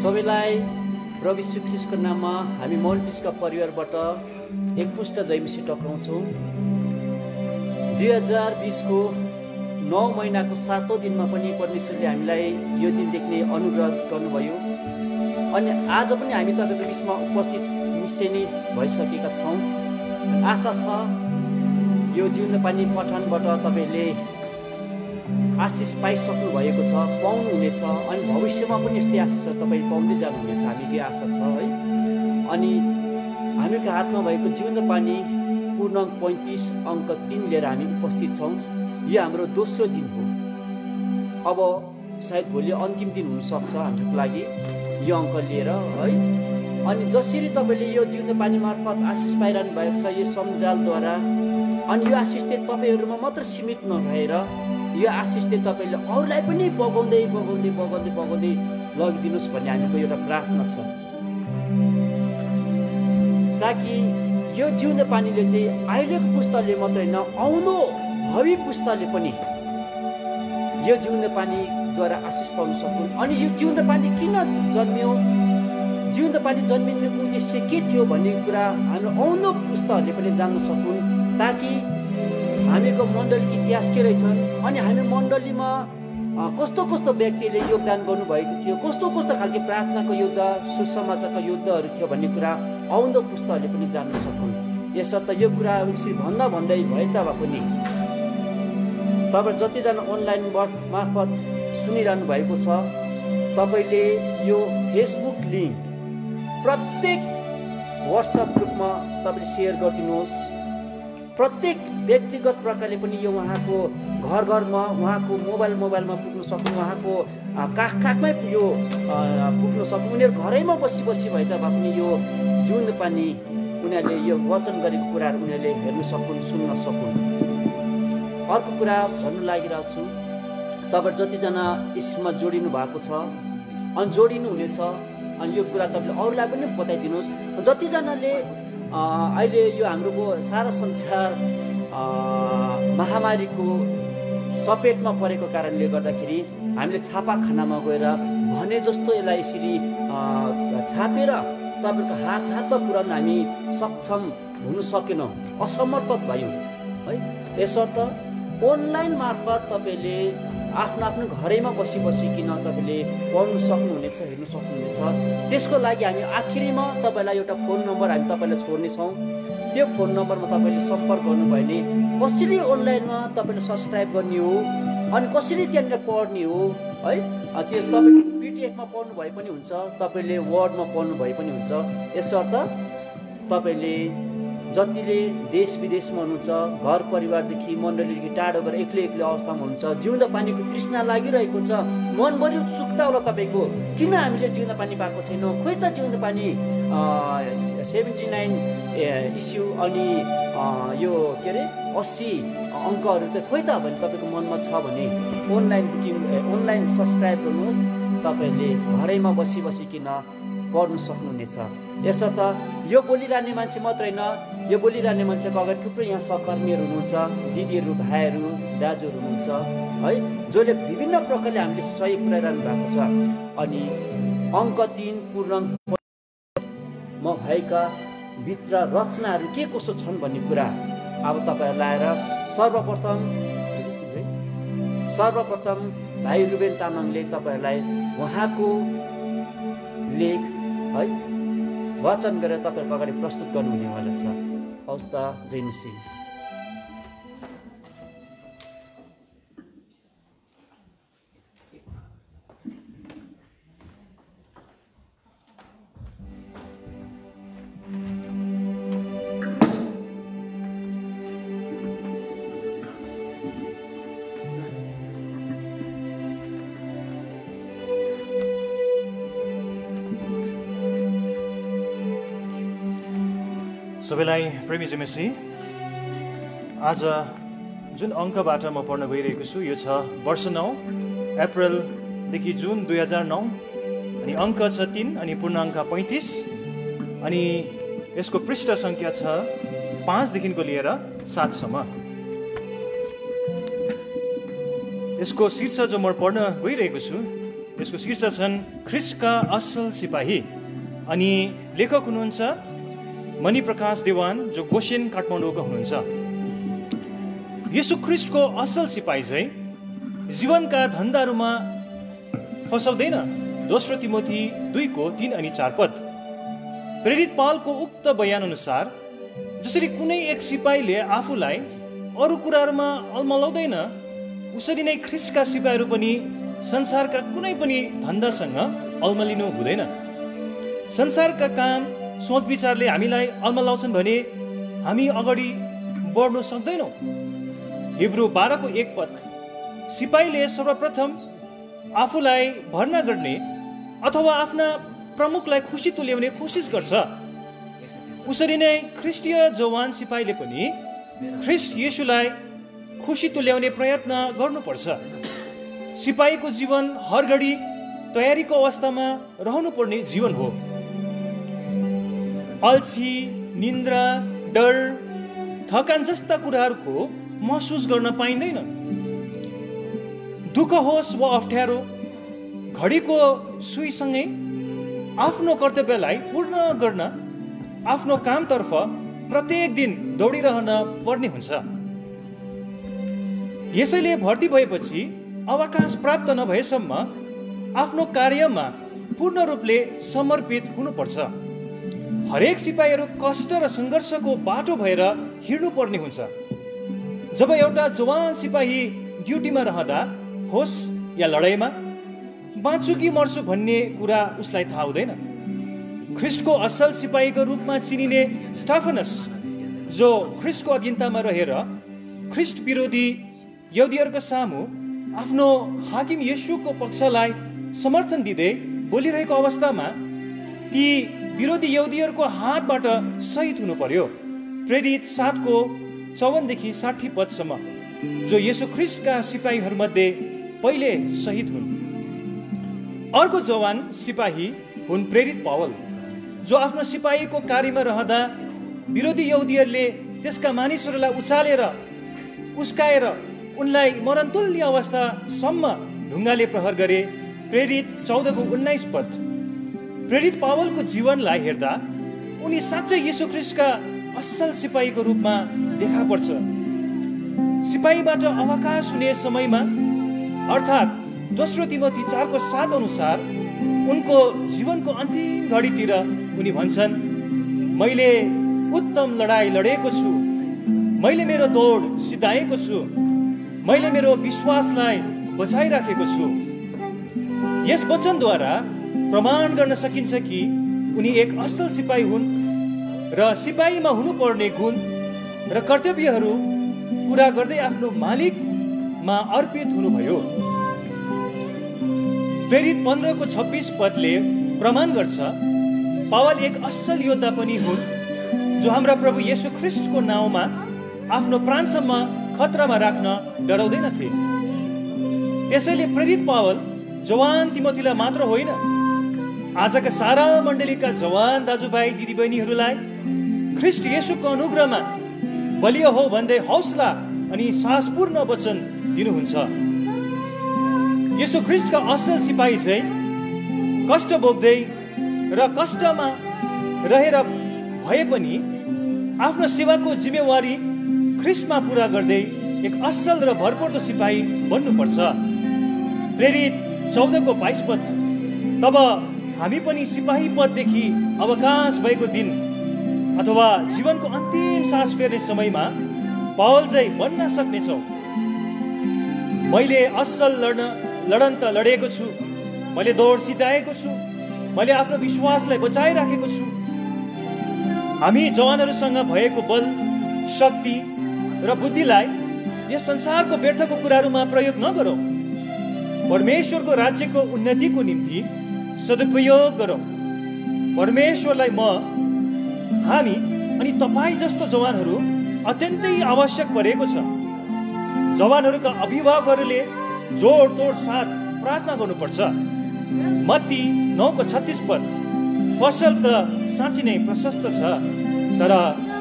सबैलाई प्रभु यीशु ख्रीष्टको नाममा हामी मौलपिसका परिवारबाट एकमुष्ट जयमसी टक्राउँछौँ। 2020 को 9 महिनाको 7औं दिनमा पनि परमेश्वरले हामीलाई यो दिन देख्ने अनुग्रह गर्नुभयो अनि आज पनि हामी तपाईको बिचमा उपस्थित निश्चय नै भइसकेका छौँ। आशा छ यो जिउँदो पानी पठानबाट तपाईले आशिष पाइसक्नु भएको छ, पाउनुहुनेछ अनि भविष्यमा पनि यस्तै आशिष तपाईँ पाउँदै जानुहुनेछ, हामी यो आशा छ है। अनि हामीको हातमा भएको जिउँदो पानी पूर्णाङ्क 35 अङ्क 3 लिएर हामी उपस्थित छौँ। यो हाम्रो दोस्रो दिन हो। अब सायद भोलि अन्तिम दिन हुनसक्छ हाम्रो लागि यो अङ्क लिएर है। अनि जसरी तपाईँले यो जिउँदो पानी मार्फत आशिष पाइरहनु भएको छ यो सञ्जालद्वारा, अनि यो आशिष चाहिँ तपाईँहरूमा मात्र सीमित नभएर यो आशिष चाहिँ तपाईँले अरूलाई पनि बगाउँदै बगाउँदै बगाउँदै बगाउँदै लगिदिनुहोस् भन्ने हामीको एउटा प्रार्थना छ, ताकि यो जिउँदो पानीले चाहिँ अहिलेको पुस्ताले मात्रै होइन आउँदो भावी पुस्ताले पनि यो जिउँदो पानीद्वारा आशिष पाउन सकुन्। अनि यो जिउँदो पानी किन जन्मियो, जिउँदो पानी जन्मिनुको उद्देश्य के थियो भन्ने कुरा हाम्रो आउँदो पुस्ताहरूले पनि जान्न सकुन्, ताकि हामीको मण्डलीको इतिहास के रहेछन् अनि हामी मण्डलीमा कस्तो कस्तो व्यक्तिले योगदान गर्नुभएको थियो, कस्तो कस्तो खालको प्रार्थनाको युद्ध सुसमाचारको युद्धहरू थियो भन्ने कुरा आउँदो पुस्ताहरूले पनि जान्न सकुन्। यसर्थ यो कुरा यसरी भन्दा भन्दै भए तापनि तपाईँ जतिजना अनलाइन मार्फत सुनिरहनु भएको छ, तपाईँले यो फेसबुक लिङ्क प्रत्येक व्हाट्सएप ग्रुपमा तपाईँले सेयर गरिदिनुहोस्। प्रत्येक व्यक्तिगत प्रकारले पनि यो उहाँको घर घरमा, उहाँको मोबाइलमा पुग्न सक्नु, उहाँको काखमै यो पुग्न सक्नु, उनीहरू घरैमा बसी बसी भए तापनि यो जिउँदो पानी उनीहरूले यो वचन गरेको कुराहरू उनीहरूले हेर्न सकुन्, सुन्न सकुन्। अर्को कुरा भन्नु लागिरहेको छु, तपाईँ जतिजना यसमा जोडिनु भएको छ अनि जोडिनु हुनेछ अनि यो कुरा तपाईँले अरूलाई पनि बताइदिनुहोस्। जतिजनाले अहिले यो हाम्रो सारा संसार महामारीको चपेटमा परेको कारणले गर्दाखेरि हामीले छापाखानामा गएर भने जस्तो यसलाई यसरी छापेर तपाईँको हातमा पुर्याउन हामी सक्षम हुन सकेनौँ, असमर्थ भयौँ है। यसर्थ अनलाइन मार्फत तपाईँले आफ्नो घरैमा बसी बसिकन तपाईँले पढ्नु सक्नुहुनेछ, हेर्नु सक्नुहुनेछ। त्यसको लागि हामी आखिरीमा तपाईँलाई एउटा फोन नम्बर हामी तपाईँलाई छोड्नेछौँ। त्यो फोन नम्बरमा तपाईँले सम्पर्क गर्नुभयो भने कसरी अनलाइनमा तपाईँले सब्सक्राइब गर्ने हो अनि कसरी त्यहाँनिर पढ्ने हो है। त्यस तपाईँले पिडिएफमा पढ्नु भए पनि हुन्छ, तपाईँले वर्डमा पढ्नु भए पनि हुन्छ। यसर्थ तपाईँले जतिले देश विदेशमा हुनुहुन्छ, घर परिवारदेखि मण्डलीदेखि टाढो गएर एक्लै अवस्थामा हुनुहुन्छ, जिउँदो पानीको तृष्णा लागिरहेको छ, मनभरि उत्सुकता होला तपाईँको किन हामीले जिउँदो पानी पाएको छैनौँ, खोइ त जिउँदो पानी 79 इस्यु अनि यो के अरे 80 अङ्कहरू त खोइ त भने तपाईँको मनमा छ भने अनलाइन सब्सक्राइब गर्नुहोस्। तपाईँले घरैमा बसी बसिकन पढ्नु सक्नुहुनेछ। यसर्थ यो बोलिरहने मान्छे मात्र होइन, यो बोलिरहने मान्छेको अगाडि थुप्रै यहाँ सहकर्मीहरू हुनुहुन्छ, दिदीहरू, भाइहरू, दाजुहरू हुनुहुन्छ है, जसले विभिन्न प्रकारले हामीले सहयोग पुर्याइरहनु भएको छ। अनि अङ्क 3 पूर्णाङ्कमा भएका भित्र रचनाहरू के कसो छन् भन्ने कुरा अब तपाईँहरूलाई आएर सर्वप्रथम भाइ रुबेन तामाङले तपाईँहरूलाई उहाँको लेख है वाचन गरेर तपाईँहरूको अगाडि प्रस्तुत गर्नुहुनेवाला छ। हवस् त, जय मसीह। सबैलाई प्रेमी जमेसी, आज जुन अङ्कबाट म पढ्न गइरहेको छु यो छ वर्ष 9 अप्रिलदेखि जुन 2009 अनि अङ्क छ 3 अनि पूर्णाङ्क 35 अनि यसको पृष्ठ सङ्ख्या छ 5 देखिको लिएर 7 सम्म। यसको शीर्ष जो म पढ्न गइरहेको छु यसको शीर्षक छन् ख्रिस्टका असल सिपाही। अनि लेखक हुनुहुन्छ मणिप्रकाश देवान, जो गोसेन काठमाडौँका हुनुहुन्छ। येशू ख्रिस्टको असल सिपाही चाहिँ जीवनका धन्दाहरूमा फसाउँदैन। दोस्रो तिमोथी 2:3 अनि 4 पद। प्रेरित पावलको उक्त बयान अनुसार जसरी कुनै एक सिपाहीले आफूलाई अरू कुराहरूमा अल्मलाउँदैन, उसरी नै ख्रिस्टका सिपाहीहरू पनि संसारका कुनै पनि धन्दासँग अल्मलिनु हुँदैन। संसारका काम सोच विचारले हामीलाई अल्मलाउँछन् भने हामी अगाडि बढ्न सक्दैनौँ। हिब्रू 12:1 पद। सिपाहीले सर्वप्रथम आफूलाई भर्ना गर्ने अथवा आफ्ना प्रमुखलाई खुसी तुल्याउने कोसिस गर्छ। उसरी नै ख्रिस्टीय जवान सिपाहीले पनि ख्रिस्ट येशूलाई खुसी तुल्याउने प्रयत्न गर्नुपर्छ। सिपाहीको जीवन हर घडी तयारीको अवस्थामा रहनुपर्ने जीवन हो। अल्छी, निन्द्रा, डर, थकान जस्ता कुराहरूको महसुस गर्न पाइँदैन। दुःख होस् वा अप्ठ्यारो, घडीको सुईसँगै आफ्नो कर्तव्यलाई पूर्ण गर्न आफ्नो कामतर्फ प्रत्येक दिन दौडिरहन पर्ने हुन्छ। यसैले भर्ती भएपछि अवकाश प्राप्त नभएसम्म आफ्नो कार्यमा पूर्ण रूपले समर्पित हुनुपर्छ। हरेक सिपाहीहरू कष्ट र सङ्घर्षको बाटो भएर हिँड्नुपर्ने हुन्छ। जब एउटा जवान सिपाही ड्युटीमा रहँदा होस् या लडाइँमा, बाँच्छु कि मर्छु भन्ने कुरा उसलाई थाहा हुँदैन। ख्रिस्टको असल सिपाहीको रूपमा चिनिने स्टाफनस, जो ख्रिस्टको अधीनतामा रहेर ख्रिस्ट विरोधी यहुदीहरूको सामु आफ्नो हाकिम येशूको पक्षलाई समर्थन दिँदै बोलिरहेको अवस्थामा ती विरोधी यहुदीहरूको हातबाट शहीद हुनु पर्यो। प्रेरित 7:54-60 पदसम्म, जो येशू ख्रिस्टका सिपाहीहरूमध्ये पहिले शहीद हुन्। अर्को जवान सिपाही हुन् प्रेरित पावल, जो आफ्नो सिपाहीको कार्यमा रहँदा विरोधी यहुदीहरूले त्यसका मानिसहरूलाई उचालेर उस्काएर उनलाई मरणतुल्य अवस्थासम्म ढुङ्गाले प्रहार गरे। प्रेरित 14:19 पद। प्रेरित पावलको जीवनलाई हेर्दा उनी साँच्चै येशू ख्रिस्टका असल सिपाहीको रूपमा देखा पर्छ। सिपाहीबाट अवकाश हुने समयमा, अर्थात् दोस्रो तिमोथी 4:7 अनुसार उनको जीवनको अन्तिम घडीतिर उनी भन्छन्, मैले उत्तम लडाई लडेको छु, मैले मेरो दौड सिधाएको छु, मैले मेरो विश्वासलाई बचाइराखेको छु। यस वचनद्वारा प्रमाण गर्न सकिन्छ कि उनी एक असल सिपाही हुन् र सिपाहीमा हुनुपर्ने गुण र कर्तव्यहरू पुरा गर्दै आफ्नो मालिकमा अर्पित हुनुभयो। प्रेरित 15:26 पदले प्रमाण गर्छ, पावल एक असल योद्धा पनि हुन्, जो हाम्रा प्रभु येशू ख्रिस्टको नाउँमा आफ्नो प्राणसम्म खतरामा राख्न डराउँदैनथे। त्यसैले प्रेरित पावल जवान तिमोथीलाई मात्र होइन, आजका सारा मण्डलीका जवान दाजुभाइ दिदीबहिनीहरूलाई ख्रिस्ट येशूको अनुग्रहमा बलियो हो भन्दै हौसला अनि साहसपूर्ण वचन दिनुहुन्छ। येशू ख्रिस्टका असल सिपाही चाहिँ कष्ट भोग्दै र कष्टमा रहेर भए पनि आफ्नो सेवाको जिम्मेवारी ख्रिस्टमा पुरा गर्दै एक असल र भरपर्दो सिपाही बन्नुपर्छ। प्रेरित 14:22 पद। तब हामी पनि सिपाही पददेखि अवकाश भएको दिन अथवा जीवनको अन्तिम सास फेर्ने समयमा पावल चाहिँ बन्न सक्नेछौँ। मैले असल लडन त लडेको छु, मैले दौड सिधाएको छु, मैले आफ्नो विश्वासलाई बचाइराखेको छु। हामी जवानहरूसँग भएको बल, शक्ति र बुद्धिलाई यस संसारको व्यर्थको कुराहरूमा प्रयोग नगरौँ, परमेश्वरको राज्यको उन्नतिको निम्ति सदुपयोग गरौँ। परमेश्वरलाई हामी अनि तपाईँ जस्तो जवानहरू अत्यन्तै आवश्यक परेको छ। जवानहरूका अभिभावकहरूले जोडतोड साथ प्रार्थना गर्नुपर्छ। मत्ती 9:36 पद। फसल त साँच्चै नै प्रशस्त छ, तर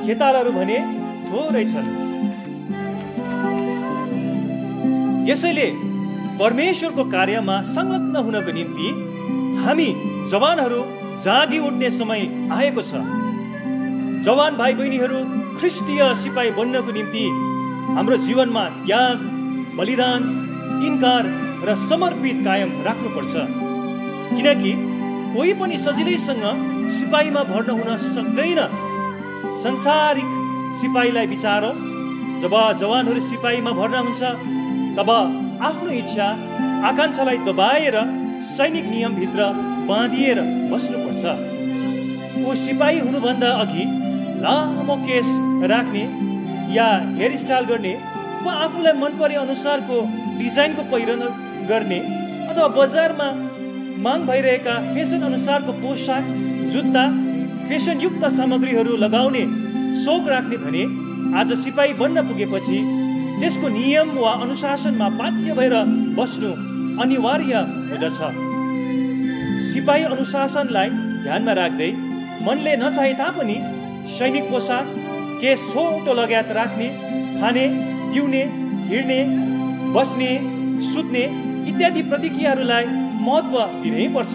खेतालाहरू भने थोरै छन्। यसैले परमेश्वरको कार्यमा संलग्न हुनको निम्ति हामी जवानहरू जागी उठ्ने समय आएको छ। जवान भाइ बहिनीहरू ख्रिस्टीय सिपाही बन्नको निम्ति हाम्रो जीवनमा त्याग, बलिदान, इन्कार र समर्पित कायम राख्नुपर्छ। किनकि कोही पनि सजिलैसँग सिपाहीमा भर्ना हुन सक्दैन। संसारिक सिपाहीलाई विचारौँ, जब जवानहरू सिपाहीमा भर्ना हुन्छ तब आफ्नो इच्छा आकाङ्क्षालाई दबाएर सैनिक नियमभित्र बाँधिएर बस्नुपर्छ। ऊ सिपाही हुनुभन्दा अघि लामो केस राख्ने या हेयर स्टाइल गर्ने वा आफूलाई मन परे अनुसारको डिजाइनको पहिरन गर्ने अथवा बजारमा माग भइरहेका फेसन अनुसारको पोसाक, जुत्ता, फेसनयुक्त सामग्रीहरू लगाउने सोख राख्ने भने आज सिपाही बन्न पुगेपछि त्यसको नियम वा अनुशासनमा बाध्य भएर बस्नु अनिवार्य हुँदछ। सिपाही अनुशासनलाई ध्यानमा राख्दै मनले नचाहे तापनि सैनिक पोसाक, केस छोटो लगायत राख्ने, खाने, पिउने, हिँड्ने, बस्ने, सुत्ने इत्यादि प्रतिक्रियाहरूलाई महत्त्व दिनै पर्छ।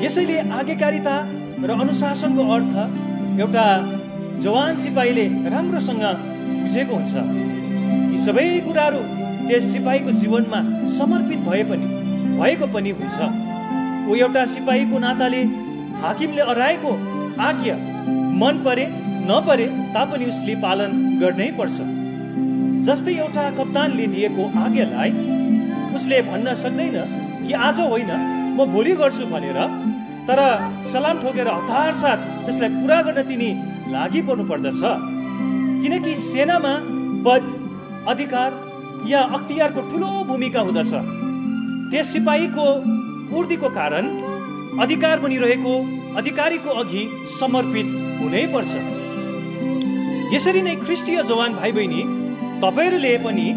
यसैले आज्ञाकारिता र अनुशासनको अर्थ एउटा जवान सिपाहीले राम्रोसँग बुझेको हुन्छ। यी सबै कुराहरू त्यस सिपाहीको जीवनमा समर्पित भएको पनि हुन्छ। ऊ एउटा सिपाहीको नाताले हाकिमले अराएको आज्ञा मन परे नपरे तापनि उसले पालन गर्नै पर्छ। जस्तै एउटा कप्तानले दिएको आज्ञालाई उसले भन्न सक्दैन कि आज होइन म भोलि गर्छु भनेर, तर सलाम ठोकेर हतार साथ त्यसलाई पुरा गर्न तिनी लागि पर्नु पर्दछ। किनकि सेनामा पद, अधिकार या अख्तियारको ठुलो भूमिका हुँदछ। त्यस सिपाहीको उर्दीको कारण अधिकार बनिरहेको अधिकारीको अघि समर्पित हुनै पर्छ। यसरी नै ख्रिस्टीय जवान भाइ बहिनी, तपाईँहरूले पनि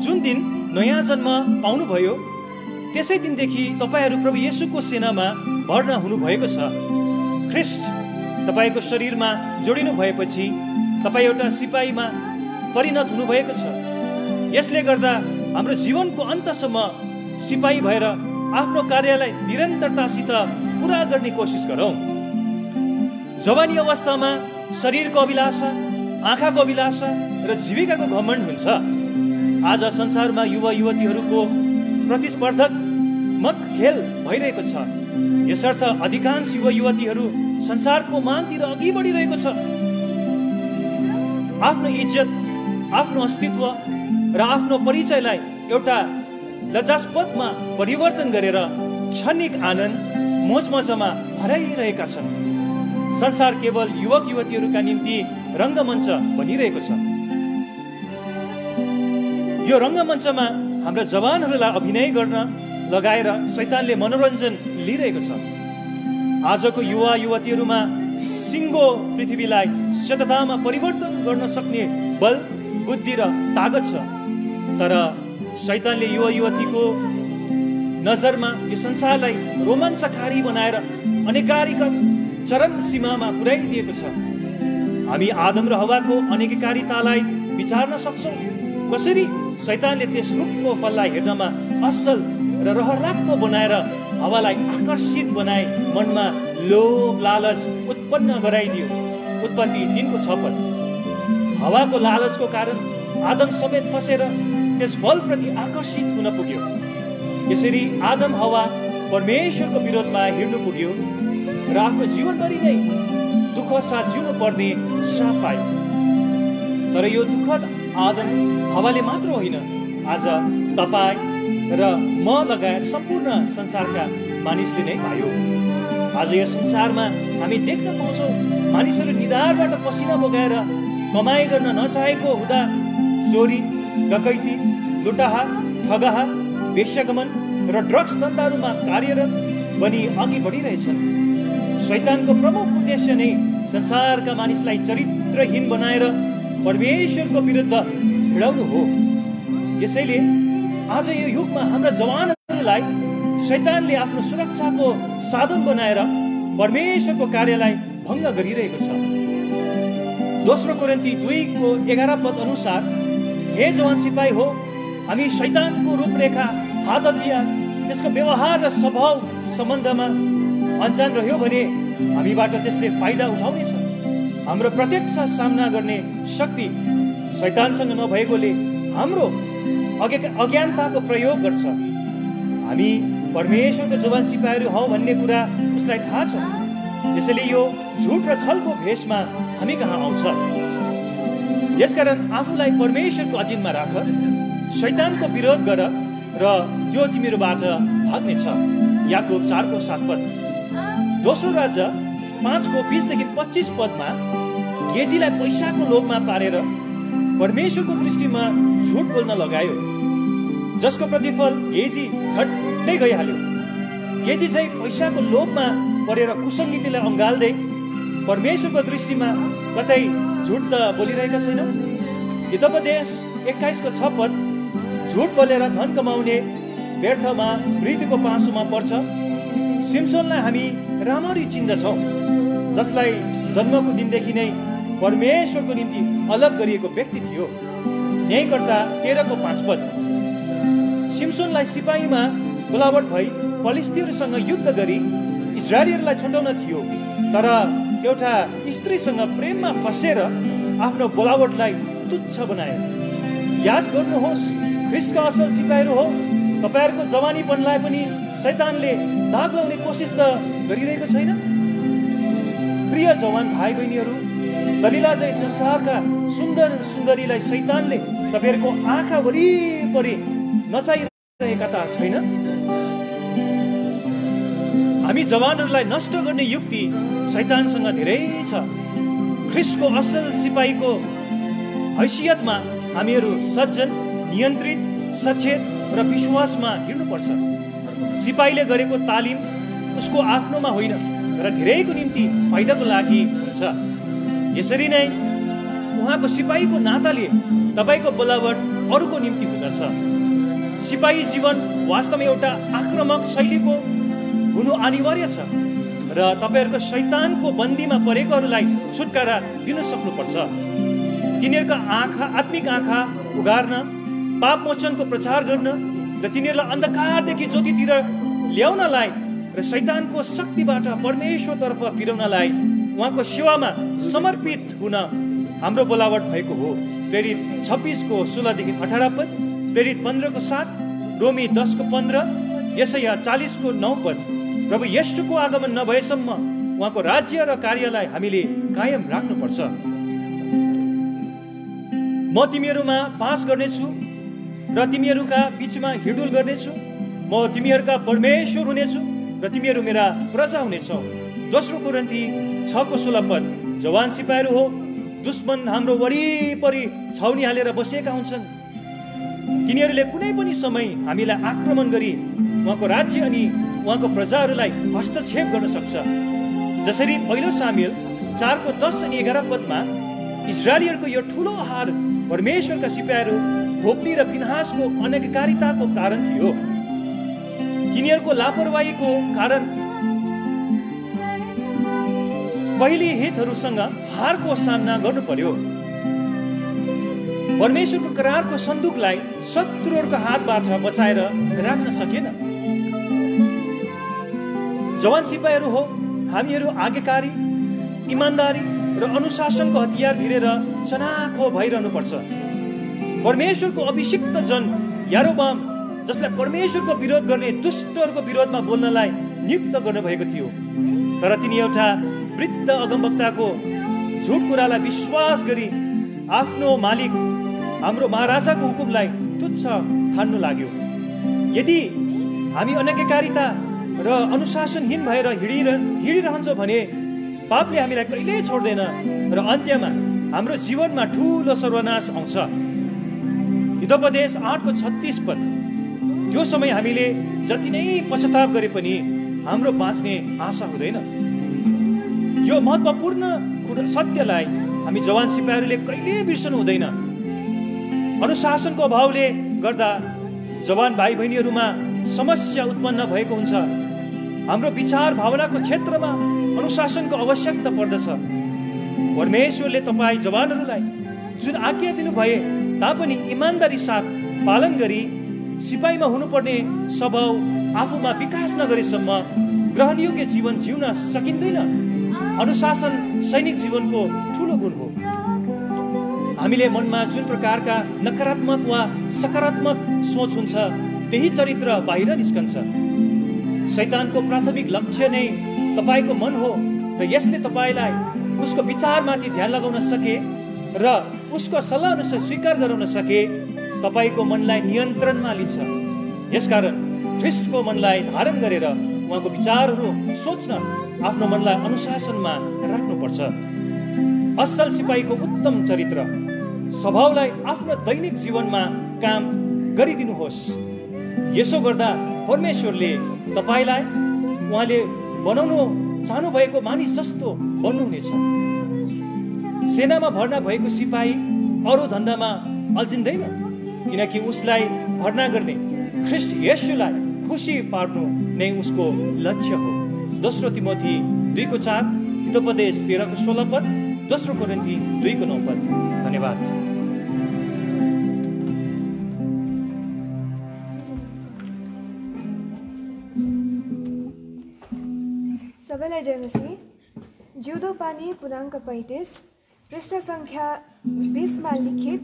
जुन दिन नयाँ जन्म पाउनुभयो त्यसै दिनदेखि तपाईँहरू प्रभु येशूको सेनामा भर्ना हुनुभएको छ। ख्रिस्ट तपाईँको शरीरमा जोडिनु भएपछि तपाईँ एउटा सिपाहीमा परिणत हुनुभएको छ। यसले गर्दा हाम्रो जीवनको अन्तसम्म सिपाही भएर आफ्नो कार्यलाई निरन्तरतासित पुरा गर्ने कोसिस गरौँ। जवानी अवस्थामा शरीरको अभिलाषा, आँखाको अभिलाषा र जीविकाको घमण्ड हुन्छ। आज संसारमा युवा युवतीहरूको प्रतिस्पर्धात्मक खेल भइरहेको छ। यसर्थ अधिकांश युवा युवतीहरू संसारको मागतिर अघि बढिरहेको छ। आफ्नो इज्जत, आफ्नो अस्तित्व र आफ्नो परिचयलाई एउटा लज्जास्पदमा परिवर्तन गरेर क्षणिक आनन्द, मोजमजामा हराइरहेका छन्। संसार केवल युवक युवतीहरूका निम्ति रङ्गमञ्च बनिरहेको छ। यो रङ्गमञ्चमा हाम्रा जवानहरूलाई अभिनय गर्न लगाएर शैतानले मनोरञ्जन लिइरहेको छ। आजको युवा युवतीहरूमा सिङ्गो पृथ्वीलाई सततामा परिवर्तन गर्न सक्ने बल, बुद्धि र तागत छ। तर शैतानले युवा युवतीको नजरमा यो संसारलाई रोमाञ्चकारी बनाएर अनेकारीका चरम सीमामा पुर्याइदिएको छ। हामी आदम र हवाको अनेकारितालाई विचार्न सक्छौँ। कसरी शैतानले त्यस रुखको फललाई हेर्नमा असल र रहरलाग्दो बनाएर हवालाई आकर्षित बनाए, मनमा लोभ लालच उत्पन्न गराइदियो। उत्पत्ति 3:6। हवाको लालचको कारण आदम समेत फसेर त्यस फलप्रति आकर्षित हुन पुग्यो। यसरी आदम हवा परमेश्वरको विरोधमा हिँड्नु पुग्यो र आफ्नो जीवनभरि नै दुःख साथ जिउनु पर्ने श्राप पायो। तर यो दुःखद आदम हवाले मात्र होइन, आज तपाईँ र म लगायत सम्पूर्ण संसारका मानिसले नै पायो। आज यो संसारमा हामी देख्न पाउँछौँ मानिसहरू निधारबाट पसिना बगाएर कमाइ गर्न नचाहेको हुँदा चोरी, डकैती, लुटाहा, ठगाहा, वेश्यागमन र ड्रग्स धन्दाहरूमा कार्यरत बनी अघि बढिरहेछन्। शैतानको प्रमुख उद्देश्य नै संसारका मानिसलाई चरित्रहीन बनाएर परमेश्वरको विरुद्ध भिडाउनु हो। यसैले आज यो युगमा हाम्रा जवानहरूलाई शैतानले आफ्नो सुरक्षाको साधन बनाएर परमेश्वरको कार्यलाई भङ्ग गरिरहेको छ। 2 कोरिन्थी 2:11 अनुसार, हे जवान सिपाही हो, हामी शैतानको रूपरेखा, हात हतियार, त्यसको व्यवहार र स्वभाव सम्बन्धमा अनजान रह्यो भने हामीबाट त्यसले फाइदा उठाउनेछ। हाम्रो प्रत्यक्ष सामना गर्ने शक्ति शैतानसँग नभएकोले हाम्रो अज्ञानताको प्रयोग गर्छ। हामी परमेश्वरको जवान सिपाहीहरू हौ भन्ने कुरा उसलाई थाहा छ। त्यसैले यो झुट र छलको भेषमा हामी कहाँ आउँछ। यसकारण आफूलाई परमेश्वरको अधीनमा राख, शैतानको विरोध गर र त्यो तिमीहरूबाट भाग्नेछ। याकोब 4:7। दोस्रो राजा 5:20-25 पदमा गेजीलाई पैसाको लोभमा पारेर परमेश्वरको दृष्टिमा झुट बोल्न लगायो, जसको प्रतिफल गेजी झट्टै गइहाल्यो। गेजी चाहिँ पैसाको लोभमा परेर कुसङ्गीतिलाई अँगाल्दै परमेश्वरको दृष्टिमा कतै झुट त बोलिरहेका छैन। हितोपदेश 21:6 पद, झुट बोलेर धन कमाउने व्यर्थमा मृत्युको पासोमा पर्छ। सिम्सोनलाई हामी राम्ररी चिन्दछौँ, जसलाई जन्मको दिनदेखि नै परमेश्वरको निम्ति अलग गरिएको व्यक्ति थियो। न्यायकर्ता 13:5 पद, सिम्सोनलाई सिपाहीमा बोलावट भई फलिस्तीहरूसँग युद्ध गरी इजरायलीहरूलाई छुटाउन थियो, तर एउटा स्त्रीसँग प्रेममा फसेर आफ्नो बोलावटलाई तुच्छ बनायो। याद गर्नुहोस्, ख्रिस्टका असल सिपाहीहरू हो। तपाईँहरूको जवानीपनलाई पनि शैतानले दाग लाउने कोसिस त गरिरहेको छैन। प्रिय जवान भाइ बहिनीहरू, दलिला चाहिँ संसारका सुन्दर सुन्दरीलाई शैतानले तपाईँहरूको आँखा वरिपरि नचाइरहेका त छैन। हामी जवानहरूलाई नष्ट गर्ने युक्ति शैतानसँग धेरै छ। ख्रिस्टको असल सिपाहीको हैसियतमा हामीहरू सज्जन, नियन्त्रित, सचेत र विश्वासमा हिँड्नुपर्छ। सिपाहीले गरेको तालिम उसको आफ्नोमा होइन र धेरैको निम्ति फाइदाको लागि हुन्छ। यसरी नै उहाँको सिपाहीको नाताले तपाईँको बोलावट अरूको निम्ति हुँदछ। सिपाही जीवन वास्तवमा एउटा आक्रामक शैलीको हुनु अनिवार्य छ र तपाईँहरूको शैतानको बन्दीमा परेकोहरूलाई छुटकारा दिन सक्नुपर्छ। तिनीहरूका आत्मिक आँखा उगार्न, पाप मोचनको प्रचार गर्न र तिनीहरूलाई अन्धकारदेखि ज्योतितिर ल्याउनलाई र शैतानको शक्तिबाट परमेश्वरतर्फ फिराउनलाई उहाँको सेवामा समर्पित हुन हाम्रो बोलावट भएको हो। प्रेरित 26:16-18 पद, प्रेरित 15:7, रोमी 10:15, यसैया 40:9 पद। प्रभु येशूको आगमन नभएसम्म उहाँको राज्य र कार्यलाई हामीले कायम राख्नुपर्छ। म तिमीहरूमा बास गर्नेछु र तिमीहरूका बीचमा हिँडुल गर्नेछु। म तिमीहरूका परमेश्वर हुनेछु र तिमीहरू मेरा प्रजा हुनेछौ। दोस्रो कोरिन्थी 6:16 पद, जवान सिपाहीहरू हो। दुश्मन हाम्रो वरिपरि छाउनी हालेर बसेका हुन्छन्। तिनीहरूले कुनै पनि समय हामीलाई आक्रमण गरी उहाँको राज्य अनि उहाँको प्रजाहरूलाई हस्तक्षेप गर्न सक्छ। जसरी पहिलो सामुएल 4:10 अनि 11 पदमा इजरायलीहरूको यो ठुलो हार परमेश्वरका सिपाहीहरू होप्नी र फिनहासको अनैतिकताको कारण थियो। तिनीहरूको लापरवाहीको कारण पहिले हितहरूसँग हारको सामना गर्नु पर्यो। परमेश्वरको करारको सन्दुकलाई शत्रुहरूको हातबाट बचाएर राख्न सकेन। जवान सिपाहीहरू हो। हामीहरू आज्ञाकारी, इमान्दारी र अनुशासनको हतियार भिरेर चनाखो भइरहनु पर्छ। परमेश्वरको अभिषिक्त जन यारोबाम, जसलाई परमेश्वरको विरोध गर्ने दुष्टहरूको विरोधमा बोल्नलाई नियुक्त गर्नुभएको थियो, तर तिनी एउटा वृद्ध अगमवक्ताको झुट कुरालाई विश्वास गरी आफ्नो मालिक हाम्रो महाराजाको हुकुमलाई तुच्छ ठान्नु लाग्यो। यदि हामी अनैतिकता र अनुशासनहीन भएर हिँडिरहन्छौँ भने पापले हामीलाई कहिल्यै छोड्दैन र अन्त्यमा हाम्रो जीवनमा ठुलो सर्वनाश आउँछ। हितोपदेश 8:36 पद, त्यो समय हामीले जति नै पश्चाताप गरे पनि हाम्रो बाँच्ने आशा हुँदैन। यो महत्त्वपूर्ण सत्यलाई हामी जवान सिपाहीहरूले कहिल्यै बिर्सनु हुँदैन। अनुशासनको अभावले गर्दा जवान भाइ बहिनीहरूमा समस्या उत्पन्न भएको हुन्छ। हाम्रो विचार भावनाको क्षेत्रमा अनुशासनको आवश्यकता पर्दछ। परमेश्वरले तपाईँ जवानहरूलाई जुन आज्ञा दिनुभए तापनि इमान्दारी साथ पालन गरी सिपाहीमा हुनुपर्ने स्वभाव आफूमा विकास नगरेसम्म ग्रहणयोग्य जीवन जिउन सकिँदैन। अनुशासन सैनिक जीवनको ठुलो गुण हो। हामीले मनमा जुन प्रकारका नकारात्मक वा सकारात्मक सोच हुन्छ त्यही चरित्र बाहिर निस्कन्छ। शैतानको प्राथमिक लक्ष्य नै तपाईको मन हो र यसले तपाईलाई उसको विचारमाथि ध्यान लगाउन सके र उसको सल्लाह अनुसार स्वीकार गराउन सके तपाईको मनलाई नियन्त्रणमा लिन्छ। यसकारण ख्रीष्टको मनलाई धारण गरेर उहाँको विचारहरू सोच्न आफ्नो मनलाई अनुशासनमा राख्नुपर्छ। असल सिपाहीको उत्तम चरित्र स्वभावलाई आफ्नो दैनिक जीवनमा काम गरिदिनुहोस्। यसो गर्दा परमेश्वरले तपाईलाई उहाँले बनाउनु चाहनु भएको मानिस जस्तो बन्नुहुनेछ। सेनामा भर्ना भएको सिपाही अरू धन्दामा अल्झिँदैन, किनकि उसलाई भर्ना गर्ने ख्रीष्ट येशूलाई खुसी पार्नु नै उसको लक्ष्य हो। दोस्रो तिमोथी 2:4, हितोपदेश 13:16, दोस्रो कोरिन्थी 2:9। धन्यवाद। सबैलाई जय मसीह। जिउँदो पानी पुराङ्क 35 पृष्ठ सङ्ख्या 20 मा लिखित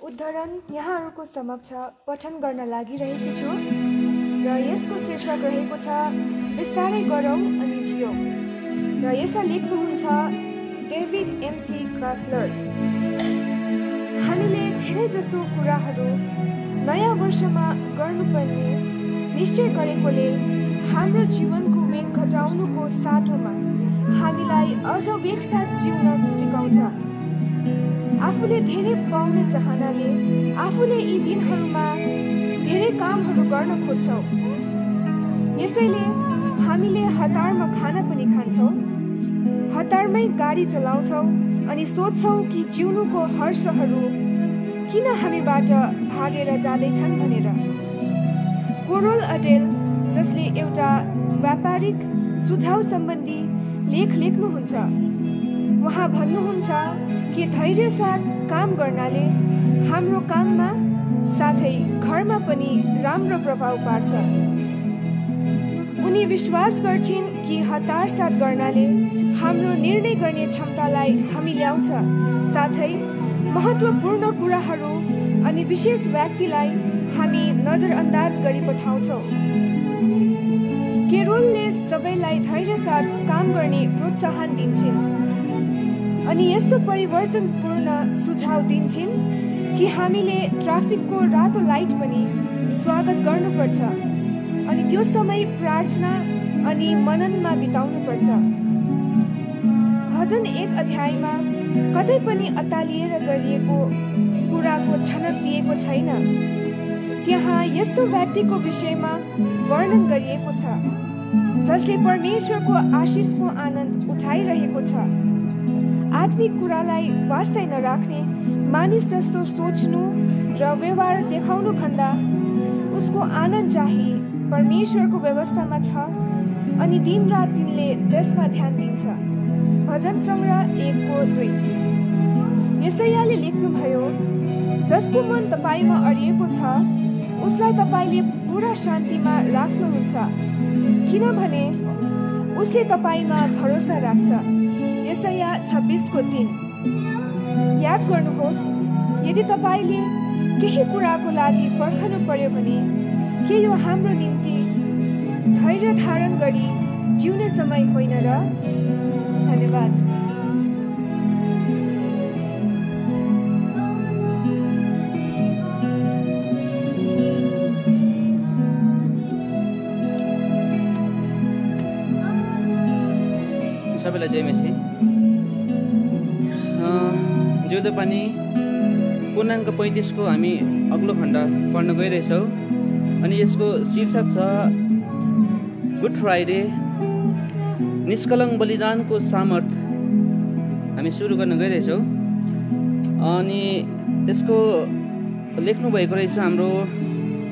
उद्धरण यहाँहरूको समक्ष पठन गर्न लागिरहेको छु र यसको शीर्षक रहेको छ बिस्तारै गरौँ अनि जियौँ र यसलाई लेख्नुहुन्छ डेभिड एमसी क्रासलर। हामीले धेरै जसो कुराहरू नयाँ वर्षमा गर्नुपर्ने निश्चय गरेकोले हाम्रो जीवनको वेग घटाउनुको साटोमा हामीलाई अझ वेगसाथ जिउन सिकाउँछ। आफूले धेरै पाउने चाहनाले आफूले यी दिनहरूमा धेरै कामहरू गर्न खोज्छौँ। यसैले हामीले हतारमा खाना पनि खान्छौँ, हतारमै गाडी चलाउँछौँ अनि सोध्छौँ कि जिउनुको हर्षहरू किन हामीबाट भागेर जाँदैछन् भनेर। कोरोल अडेल जसले एउटा व्यापारिक सुझाव सम्बन्धी लेख लेख्नुहुन्छ, उहाँ भन्नुहुन्छ कि धैर्य साथ काम गर्नाले हाम्रो काममा साथै घरमा पनि राम्रो प्रभाव पार्छ। उनी विश्वास गर्छिन् कि हतार साथ गर्नाले हाम्रो निर्णय गर्ने क्षमतालाई थमिल्याउँछ, साथै महत्त्वपूर्ण कुराहरू अनि विशेष व्यक्तिलाई हामी नजरअन्दाज गरी पठाउँछौँ। केरोलले सबैलाई धैर्य साथ काम गर्ने प्रोत्साहन दिन्छन् अनि यस्तो परिवर्तनपूर्ण सुझाव दिन्छन् कि हामीले ट्राफिकको रातो लाइट पनि स्वागत गर्नुपर्छ अनि त्यो समय प्रार्थना अनि मननमा बिताउनुपर्छ। भजन 1 अध्यायमा कतै पनि अत्तालिएर गरिएको कुराको छनक दिएको छैन। त्यहाँ यस्तो व्यक्तिको विषयमा वर्णन गरिएको छ जसले परमेश्वरको आशिषको आनन्द उठाइरहेको छ। आत्मिक कुरालाई वास्तै नराख्ने मानिस जस्तो सोच्नु र व्यवहार देखाउनु भन्दा उसको आनन्द चाहिँ परमेश्वरको व्यवस्थामा छ अनि दिनरात तिनले त्यसमा ध्यान दिन्छ। भजन सङ्ग्रह 1:2। यसैयाले लेख्नुभयो, जसको मन तपाईँमा अडिएको छ उसलाई तपाईँले पुरा शान्तिमा राख्नुहुन्छ, किनभने उसले तपाईँमा भरोसा राख्छ। यसैया 26:3। याद गर्नुहोस्, यदि तपाईँले केही कुराको लागि पर्खनु पर्यो भने के यो हाम्रो निम्ति धैर्य धारण गरी जिउने समय होइन र? धन्यवाद। सबैलाई जय मसीह। जिउँदो पानी पूर्णाङ्क 35 को हामी अग्लो खण्ड पढ्न गइरहेछौँ अनि यसको शीर्षक छ गुड फ्राइडे, निष्कलङ्क बलिदानको सामर्थ। हामी सुरु गर्न गइरहेछौँ अनि यसको लेख्नु भएको रहेछ हाम्रो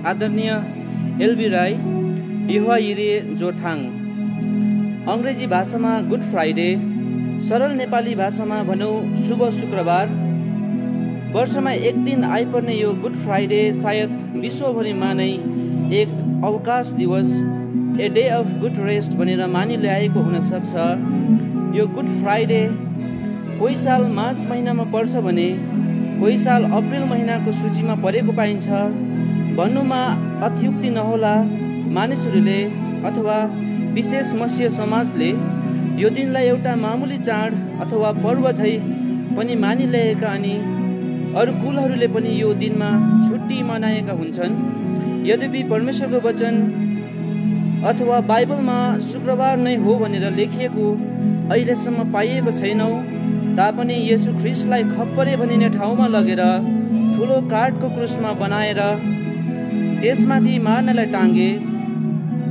आदरणीय एलबी राई, यहोवा यिरे जोरथाङ। अङ्ग्रेजी भाषामा गुड फ्राइडे, सरल नेपाली भाषामा भनौँ शुभ शुक्रबार, वर्षमा एक दिन आइपर्ने यो गुड फ्राइडे सायद विश्वभरिमा नै एक अवकाश दिवस, a day of good rest भनेर मानिल्याएको हुनसक्छ। यो गुड फ्राइडे कोही साल मार्च महिनामा पर्छ भने कोही साल अप्रिल महिनाको सूचीमा परेको पाइन्छ। भन्नुमा अत्युक्ति नहोला, मानिसहरूले अथवा विशेष मसीह समाजले यो दिनलाई एउटा मामुली चाड अथवा पर्व झै पनि मानिलिएका अनि अरू कुलहरूले पनि यो दिनमा छुट्टी मनाएका हुन्छन्। यद्यपि परमेश्वरको वचन अथवा बाइबलमा शुक्रबार नै हो भनेर लेखिएको अहिलेसम्म पाइएको छैनौँ तापनि येशू ख्रिस्टलाई खप्परे भनिने ठाउँमा लगेर ठुलो काठको क्रुसमा बनाएर त्यसमाथि मार्नलाई टाँगे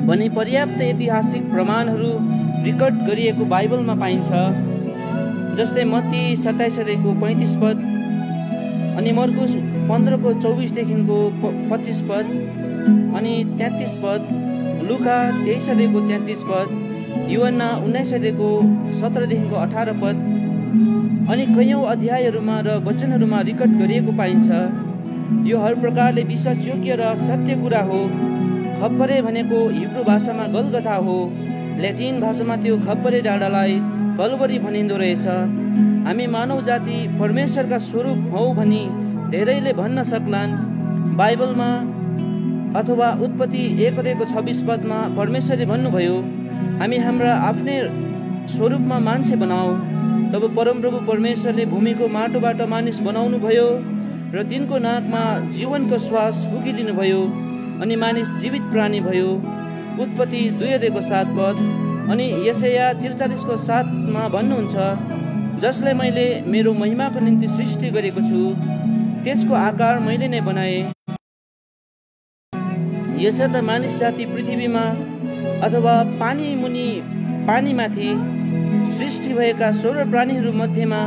भनी पर्याप्त ऐतिहासिक प्रमाणहरू रेकर्ड गरिएको बाइबलमा पाइन्छ। जस्तै मत्ती 27 अध्यायको 35 पद अनि मर्कुस 15 को 24 देखिको 25 पद अनि 33 पद, लुका 23 अध्यायको 33 पद, युहन्ना 19 अध्यायको 17 देखिको 18 पद अनि कयौँ अध्यायहरूमा र वचनहरूमा रेकर्ड गरिएको पाइन्छ। यो हर प्रकारले विश्वासयोग्य र सत्य कुरा हो। खप्परे भनेको हिब्रू भाषामा गलगथा हो। ल्याटिन भाषामा त्यो खप्परे डाँडालाई कलवरी भनिँदो रहेछ। हामी मानव जाति परमेश्वरका स्वरूप हौ भनी धेरैले भन्न सक्लान्। बाइबलमा अथवा उत्पत्ति 1 अध्यायको 26 पदमा परमेश्वरले भन्नुभयो, हामी हाम्रा आफ्नै स्वरूपमा मान्छे बनाऊ। तब परमप्रभु परमेश्वरले भूमिको माटोबाट मानिस बनाउनु भयो र तिनको नाकमा जीवनको श्वास फुकिदिनु भयो अनि मानिस जीवित प्राणी भयो। उत्पत्ति 2 अध्यायको 7 पद अनि यशाया 43 को 7 मा भन्नुहुन्छ, जसलाई मैले मेरो महिमाको निम्ति सृष्टि गरेको छु त्यसको आकार मैले नै बनाए। यसर्थ मानिस जाति पृथ्वीमा अथवा पानीमाथि सृष्टि भएका सर्व प्राणीहरू मध्येमा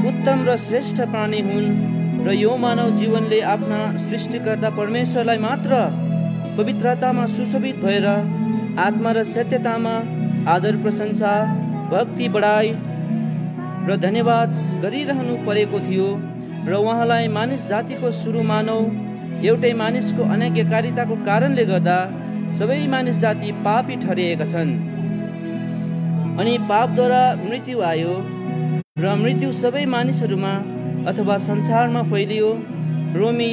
उत्तम र श्रेष्ठ प्राणी हुन् र यो मानव जीवनले आफ्ना सृष्टिकर्ता परमेश्वरलाई मात्र पवित्रतामा सुशोभित भएर आत्मा र सत्यतामा आदर प्रशंसा भक्ति बढाई र धन्यवाद गरिरहनु परेको थियो र उहाँलाई मानिस जातिको सुरु मानव एउटै मानिसको अनाज्ञाकारिताको कारणले गर्दा सबै मानिस जाति पापी ठहरिएका छन् अनि पापद्वारा मृत्यु आयो र मृत्यु सबै मानिसहरूमा अथवा संसारमा फैलियो। रोमी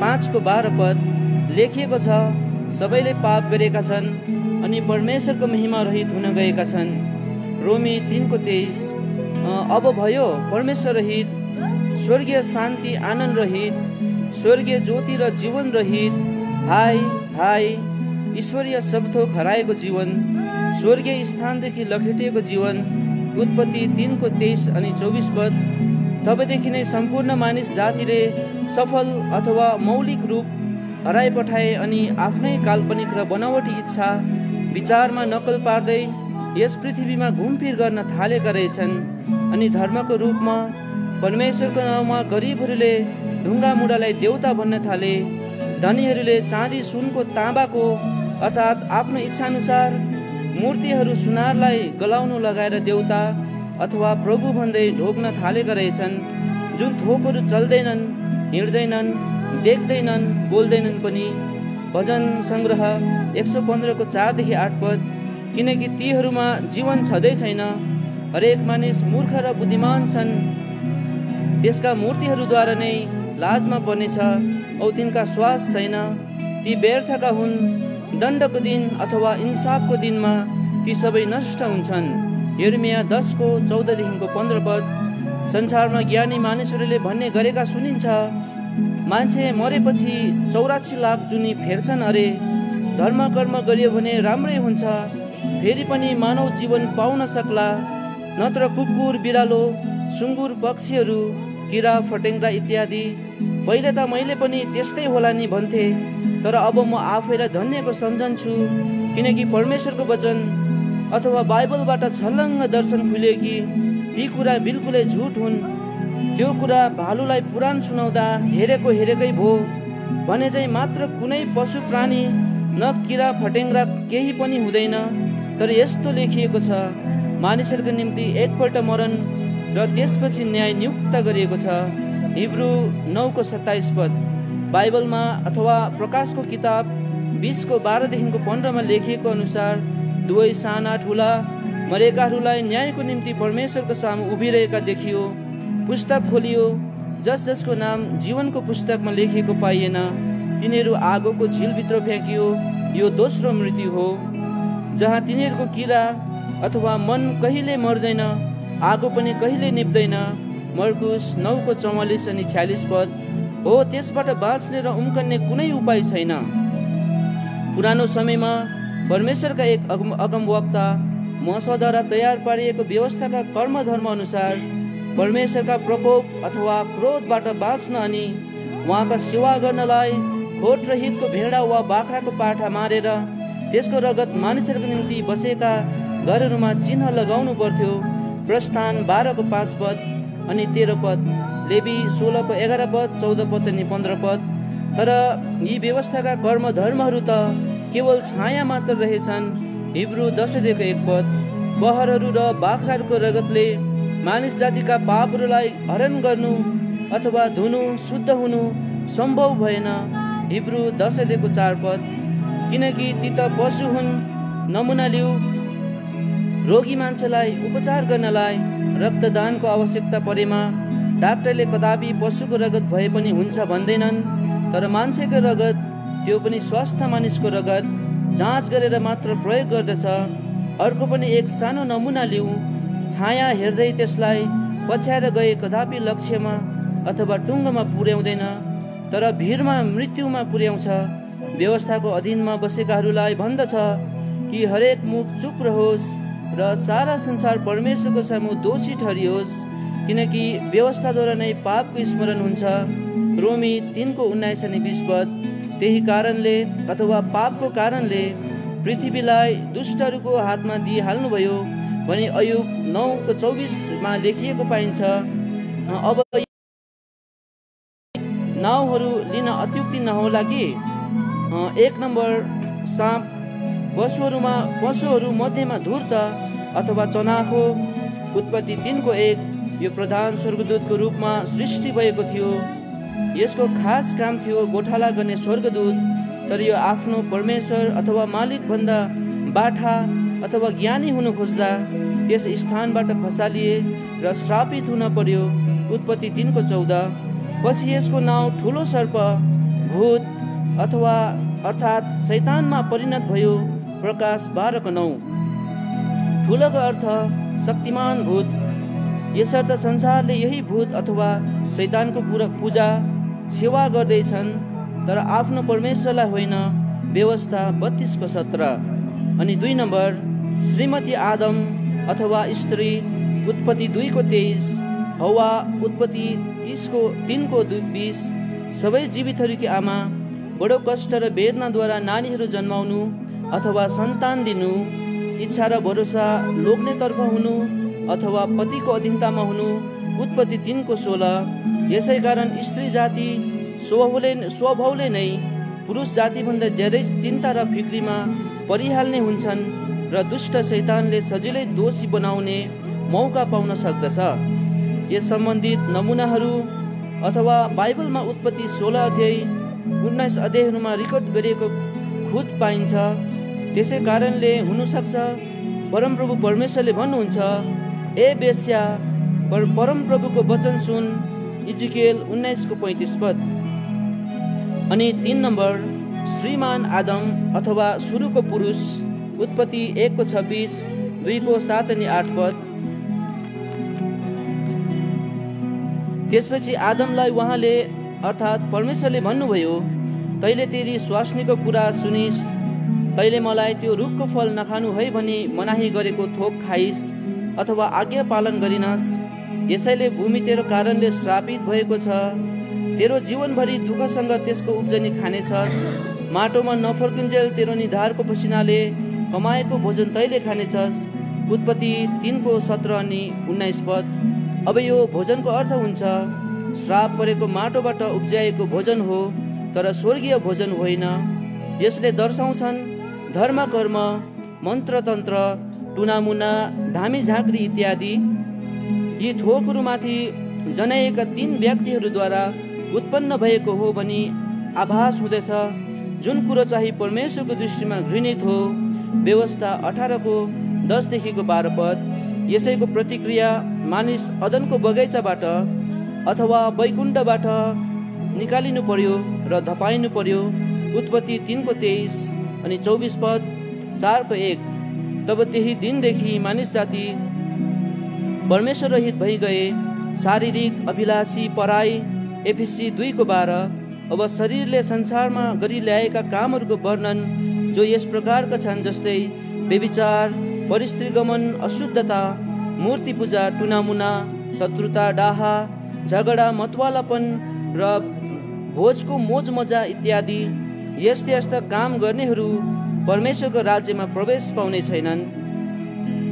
5 को 12 पद लेखिएको छ, सबैले पाप गरेका छन् अनि परमेश्वरको महिमा रहित हुन गएका छन्। रोमी 3 को 23 अब भयो परमेश्वर रहित, स्वर्गीय शान्ति आनन्द रहित, स्वर्गीय ज्योति र जीवन रहित, हाय हाय ईश्वरीय सबथोक हराएको जीवन, स्वर्गीय स्थानदेखि लखेटिएको जीवन। उत्पत्ति 3 को 23 अनि 24 पद। तबदेखि नै सम्पूर्ण मानिस जातिले सफल अथवा मौलिक रूप हराइ पठाए अनि आफ्नै काल्पनिक र बनावटी इच्छा विचारमा नकल पार्दै यस पृथ्वीमा घुमफिर गर्न थालेका रहेछन् अनि धर्मको रूपमा परमेश्वरको नाउँमा गरिबहरूले ढुङ्गा मुढालाई देवता भन्न थाले। धनीहरूले चाँदी सुनको ताँबाको अर्थात् आफ्नो इच्छाअनुसार मूर्तिहरू सुनारलाई गलाउनु लगाएर देवता अथवा प्रभु भन्दै ढोक्न थालेका रहेछन्, जुन थोकहरू चल्दैनन्, हिँड्दैनन्, देख्दैनन्, बोल्दैनन् पनि। भजन सङ्ग्रह 115 को 4 देखि 8 पद। किनकि तीहरूमा जीवन छँदै छैन, हरेक मानिस मूर्ख र बुद्धिमान छन्, त्यसका मूर्तिहरूद्वारा नै लाजमा पर्नेछ औ तिनका श्वास छैन, ती व्यर्थका हुन्। दण्डको दिन अथवा इन्साफको दिनमा ती सबै नष्ट हुन्छन्। यिर्मया 10 को 14 देखिको 15 पद। संसारमा ज्ञानी मानिसहरूले भन्ने गरेका सुनिन्छ, मान्छे मरेपछि 84 लाख जुनी फेर्छन् अरे, धर्म कर्म गरियो भने राम्रै हुन्छ, फेरि पनि मानव जीवन पाउन सक्ला, नत्र कुकुर बिरालो सुँगुर पक्षीहरू किरा फटेङ्ग्रा इत्यादि। पहिले त मैले पनि त्यस्तै होला नि भन्थे, तर अब म आफैलाई धन्यको सम्झन्छु, किनकि परमेश्वरको वचन अथवा बाइबलबाट छलङ्ग दर्शन खुल्यो कि ती कुरा बिल्कुलै झुट हुन्। त्यो कुरा भालुलाई पुराण सुनाउँदा हेरेकै भो भने चाहिँ मात्र कुनै पशु प्राणी न किरा फटेङ्ग्रा केही पनि हुँदैन। तर यस्तो लेखिएको छ, मानिसहरूको निम्ति एकपल्ट मरण र त्यसपछि न्याय नियुक्त गरिएको छ। हिब्रू 9:27 पद। बाइबलमा अथवा प्रकाशको किताब 20:12-15 लेखिएको अनुसार दुवै साना ठुला मरेकाहरूलाई न्यायको निम्ति परमेश्वरको सामु उभिरहेका देखियो। पुस्तक खोलियो, जसको नाम जीवनको पुस्तकमा लेखिएको पाइएन, तिनीहरू आगोको झिलभित्र फ्याँकियो। यो दोस्रो मृत्यु हो, जहाँ तिनीहरूको किरा अथवा मन कहिले मर्दैन, आगो पनि कहिले निप्दैन। मर्कुस 9:44 अनि 46 पद। हो, त्यसबाट बाँच्ने र उम्कने कुनै उपाय छैन। पुरानो समयमा परमेश्वरका एक अगमवक्ता मोशाद्वारा तयार पारिएको व्यवस्थाका कर्मधर्म अनुसार परमेश्वरका प्रकोप अथवा क्रोधबाट बाँच्न अनि उहाँका सेवा गर्नलाई खोट रहितको भेडा वा बाख्राको पाठा मारेर त्यसको रगत मानिसहरूको निम्ति बसेका घरहरूमा चिन्ह लगाउनु पर्थ्यो। प्रस्थान 12:5 पद अनि 13 पद, लेवी 16:11 पद, 14 पद अनि 15 पद। तर यी व्यवस्थाका कर्मधर्महरू त केवल छाया मात्र रहेछन्। हिब्रू 10:1 पद। बहरहरू र बाख्राहरूको रगतले मानिस जातिका पापहरूलाई हरण गर्नु अथवा धुनु, शुद्ध हुनु सम्भव भएन। हिब्रू 10:4 पद। किनकि ती त पशु हुन्। नमुना लिऊ, रोगी मान्छेलाई उपचार गर्नलाई रक्तदानको आवश्यकता परेमा डाक्टरले कदापि पशुको रगत भए पनि हुन्छ भन्दैनन्, तर मान्छेको रगत, त्यो पनि स्वस्थ मानिसको रगत जाँच गरेर मात्र प्रयोग गर्दछ। अर्को पनि एक सानो नमुना लिऊ, छाया हेर्दै त्यसलाई पछ्याएर गए कदापि लक्ष्यमा अथवा टुङ्गोमा पुर्याउँदैन, तर भिरमा मृत्युमा पुर्याउँछ। व्यवस्थाको अधीनमा बसेकाहरूलाई भन्दछ कि हरेक मुख चुप रहोस् र सारा संसार परमेश्वरको सामु दोषी ठहरियोस्, किनकि व्यवस्थाद्वारा नै पापको स्मरण हुन्छ। रोमी 3:19 अनि 20 पद। त्यही कारणले अथवा पापको कारणले पृथ्वीलाई दुष्टहरूको हातमा दिइहाल्नुभयो भनी अयुब 9:24 लेखिएको पाइन्छ। अब नाउँहरू लिन अत्युक्ति नहोला कि 1 नम्बर साँप, पशुहरू मध्येमा धूर्त अथवा चनाखो। उत्पत्ति 3:1। यो प्रधान स्वर्गदूतको रूपमा सृष्टि भएको थियो। यसको खास काम थियो गोठाला गर्ने स्वर्गदूत, तर यो आफ्नो परमेश्वर अथवा मालिक भन्दा बाठा अथवा ज्ञानी हुनु खोज्दा त्यस स्थानबाट खसालिए र श्रापित हुन पर्यो। उत्पत्ति 3:14। पछि यसको नाउँ ठुलो सर्प, भूत अथवा अर्थात् शैतानमा परिणत भयो। प्रकाश 12:9। ठुलोको अर्थ शक्तिमान भूत। यसर्थ संसारले यही भूत अथवा शैतानको पूजा सेवा गर्दैछन्, तर आफ्नो परमेश्वरलाई होइन। व्यवस्था 32:17 अनि 2 नम्बर श्रीमती आदम अथवा स्त्री। उत्पत्ति 2:23। हवा। उत्पत्ति 3:20। सबै जीवितहरूकी आमा। बडो कष्ट र वेदनाद्वारा नानीहरू जन्माउनु अथवा सन्तान दिनु, इच्छा र भरोसा लोग्नेतर्फ हुनु अथवा पतिको अधीनतामा हुनु। उत्पत्ति 3:16। यसै कारण स्त्री जाति स्वभावले नै पुरुष जातिभन्दा ज्यादै चिन्ता र फिक्रीमा परिहाल्ने हुन्छन् र दुष्ट शैतानले सजिलै दोषी बनाउने मौका पाउन सक्दछ। यस सम्बन्धित नमुनाहरू अथवा बाइबलमा उत्पत्ति 16:19 अध्यायहरूमा रेकर्ड गरिएको खुद पाइन्छ। त्यसै कारणले हुनसक्छ परमप्रभु परमेश्वरले भन्नुहुन्छ, ए बेस्या, परमप्रभुको वचन सुन। इजिकेल 19:35 पद। अनि 3 नम्बर श्रीमान आदम अथवा सुरुको पुरुष। उत्पत्ति 1:26, 2:7 अनि 8 पद। त्यसपछि आदमलाई उहाँले अर्थात् परमेश्वरले भन्नुभयो, तैले तेरी स्वास्नीको कुरा सुनिस्, तैले मलाई त्यो रुखको फल नखानु है भनी मनाही गरेको थोक खाइस् अथवा आज्ञा पालन गरिनस्। यसैले भूमि तेरो कारणले श्रापित भएको छ। तेरो जीवनभरि दुःखसँग त्यसको उब्जनी खानेछस्। माटोमा नफर्किन्जेल तेरो निधारको पसिनाले कमाएको भोजन तैले खानेछस्। उत्पत्ति 3:17 अनि 19 पद। अब यो भोजनको अर्थ हुन्छ श्राप परेको माटोबाट उब्जाएको भोजन हो, तर स्वर्गीय भोजन होइन। यसले दर्शाउँछन् धर्म, कर्म, मन्त्रतन्त्र, टुनामुना, धामी झाँक्री इत्यादि। यी थोकहरूमाथि जनाइएका 3 व्यक्तिहरूद्वारा उत्पन्न भएको हो भनी आभास हुँदैछ, जुन कुरो चाहिँ परमेश्वरको दृष्टिमा घृणित हो। व्यवस्था 18को 10देखिको 12 पद। यसैको प्रतिक्रिया मानिस अदनको बगैँचाबाट अथवा वैकुण्ठबाट निकालिनु पर्यो र धपाइनु पर्यो। उत्पत्ति 3को 23 अनि 24 पद। 4को 1। तब त्यही दिनदेखि मानिस जाति परमेश्वर रहित भइ गए, शारीरिक अभिलाषी पराई। एफिसी 2को 12। अब शरीरले संसारमा गरी ल्याएका कामहरूको वर्णन जो यस प्रकारका छन्, जस्तै व्यभिचार, परस्त्रीगमन, अशुद्धता, मूर्ति पूजा, टुनामुना, शत्रुता, डाहा, झगडा, मतवालापन र भोजको मोज मजा इत्यादि। यस्ता काम गर्नेहरू परमेश्वरको राज्यमा प्रवेश पाउने छैनन्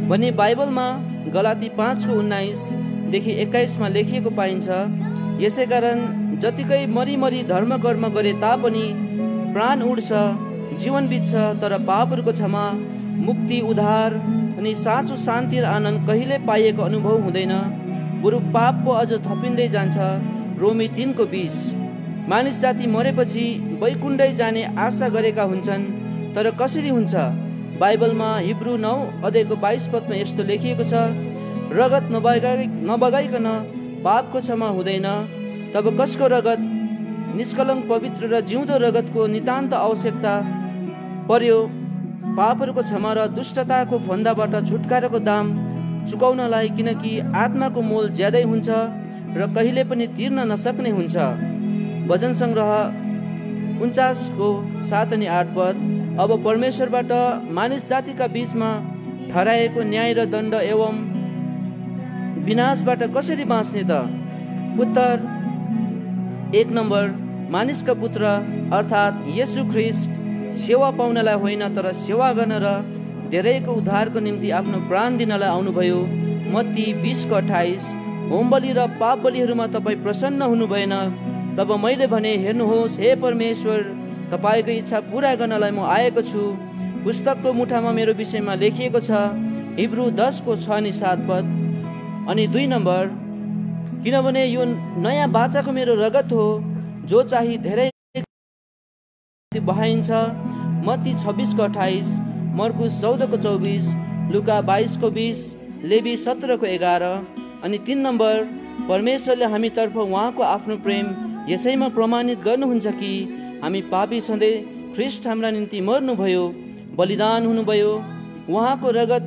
भनी बाइबलमा गलाती 5को 19देखि 21मा लेखिएको पाइन्छ। यसै कारण जतिकै मरिमरी धर्म कर्म गरे तापनि प्राण उड्छ, जीवन बित्छ, तर पापहरूको क्षमा, मुक्ति, उद्धार अनि साँचो शान्ति र आनन्द कहिले पाइएको अनुभव हुँदैन, बरु पाप पो अझ थपिँदै जान्छ। रोमी 3को 20। मानिस जाति मरेपछि वैकुण्ठै जाने आशा गरेका हुन्छन्, तर कसरी हुन्छ? बाइबलमा हिब्रू 9 अध्यायको 22 पदमा यस्तो लेखिएको छ, रगत नबगाइकन पापको क्षमा हुँदैन। तब कसको रगत? निष्कलङ्क पवित्र र जिउँदो रगतको नितान्त आवश्यकता पर्यो पापहरूको क्षमा र दुष्टताको फन्दाबाट छुटकाराको दाम चुकाउनलाई, किनकि आत्माको मोल ज्यादै हुन्छ र कहिले पनि तिर्न नसक्ने हुन्छ। भजन सङ्ग्रह 49को 7 अनि 8 पद। अब परमेश्वरबाट मानिस जातिका बीचमा ठहराएको न्याय र दण्ड एवं विनाशबाट कसरी बाँच्ने त? उत्तर 1 नम्बर, मानिसका पुत्र अर्थात् येशू ख्रिस्ट सेवा पाउनलाई होइन, तर सेवा गर्न र धेरैको उद्धारको निम्ति आफ्नो प्राण दिनलाई आउनुभयो। मत्ती 20को 28। होम बलि र पाप बलिहरूमा तपाईँ प्रसन्न हुनु भएन। तब मैले भने, हेर्नुहोस् हे परमेश्वर, तपाईँको इच्छा पुरा गर्नलाई म आएको छु। पुस्तकको मुठामा मेरो विषयमा लेखिएको छ। हिब्रू 10को 6 अनि 7 पद। अनि 2 नम्बर, किनभने यो नयाँ बाचाको मेरो रगत हो, जो चाहिँ धेरै बहाइन्छ। मत्ती 26को 28, मर्कुस 14को 24, लुका 22को 20, लेवी 17को 11। अनि 3 नम्बर, परमेश्वरले हामीतर्फ उहाँको आफ्नो प्रेम यसैमा प्रमाणित गर्नुहुन्छ कि हामी पापी छँदै ख्रिस्ट हाम्रा निम्ति मर्नुभयो, बलिदान हुनुभयो। उहाँको रगत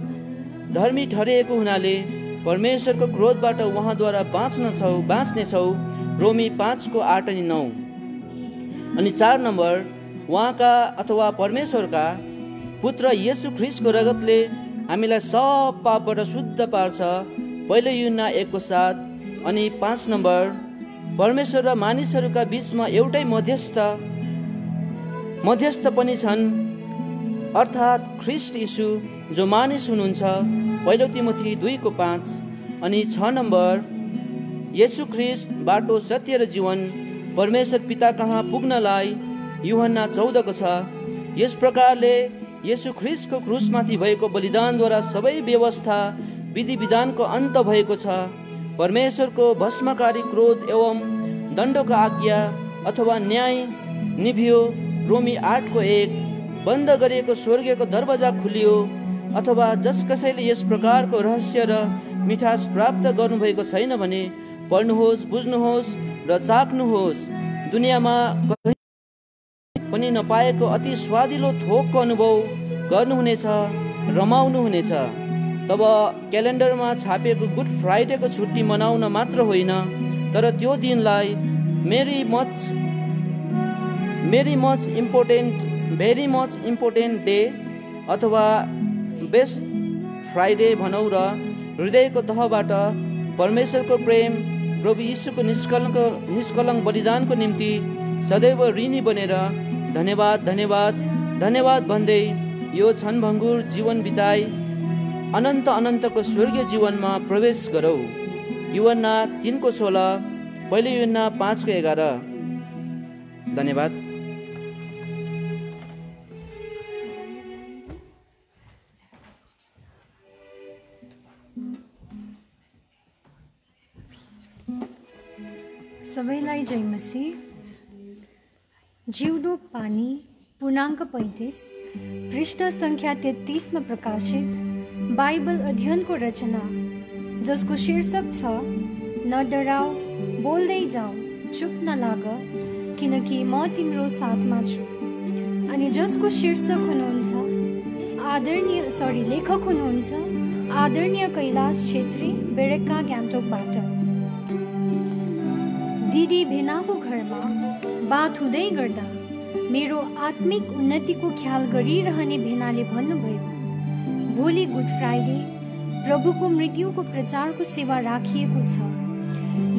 धर्मी ठहरिएको हुनाले परमेश्वरको क्रोधबाट उहाँद्वारा बाँच्नेछौँ। रोमी 5को 8 अनि 9। अनि 4 नम्बर, उहाँका अथवा परमेश्वरका पुत्र येशू ख्रिस्टको रगतले हामीलाई सब पापबाट शुद्ध पार्छ। पहिलो यूहन्ना 1को 7। अनि 5 नम्बर, परमेश्वर र मानिसहरूका बीचमा एउटै मध्यस्थ पनि छन्, अर्थात् ख्रिस्ट यीशु जो मानिस हुनुहुन्छ। पहिलो तिमोथी 2को 5। अनि 6 नम्बर, येशू ख्रिस्ट बाटो, सत्य र जीवन, परमेश्वर पिता कहाँ पुग्नलाई यूहन्ना 14को 6। यस प्रकारले येशू ख्रिस्टको क्रुसमाथि भएको बलिदानद्वारा सबै व्यवस्था विधि विधानको अन्त भएको छ। परमेश्वरको भस्मकारी क्रोध एवं दण्डको आज्ञा अथवा न्याय निभियो। रोमी 8को 1। बन्द गरिएको स्वर्गीयको दरवाजा खुलियो, अथवा जस कसैले यस प्रकारको रहस्य र मिठास प्राप्त गर्नुभएको छैन भने पढ्नुहोस्, बुझ्नुहोस् र चाख्नुहोस्। दुनियाँमा पनि नपाएको अति स्वादिलो थोकको अनुभव गर्नुहुनेछ, रमाउनुहुनेछ। तब क्यालेन्डरमा छापिएको गुड फ्राइडेको छुट्टी मनाउन मात्र होइन, तर त्यो दिनलाई भेरी मच इम्पोर्टेन्ट डे अथवा बेस्ट फ्राइडे भनौँ र हृदयको तहबाट परमेश्वरको प्रेम, प्रभु यीशुको निष्कलङ्क बलिदानको निम्ति सदैव ऋणी बनेर धन्यवाद भन्दै यो क्षणभङ्गुर जीवन बिताई अनन्तको स्वर्गीय जीवनमा प्रवेश गरौँ। यूहन्ना 3को 16, पहिलो यूहन्ना 5को 11। धन्यवाद। सबैलाई जय मसीह। जिउँदो पानी पूर्णाङ्क 35 पृष्ठ सङ्ख्या 33 मा प्रकाशित बाइबल अध्ययनको रचना, जसको शीर्षक छ न डराऊ, बोल्दै जाऊ, चुप नलाग, किनकि म तिम्रो साथमा छु। अनि जसको शीर्षक हुनुहुन्छ लेखक हुनुहुन्छ आदरणीय कैलाश छेत्री, बेरेका गान्तोकबाट। दिदी भेनाको घरमा बात हुँदै गर्दा मेरो आत्मिक उन्नतिको ख्याल गरिरहने भेनाले भन्नुभयो, भोलि गुड फ्राइडे प्रभुको मृत्युको प्रचारको सेवा राखिएको छ।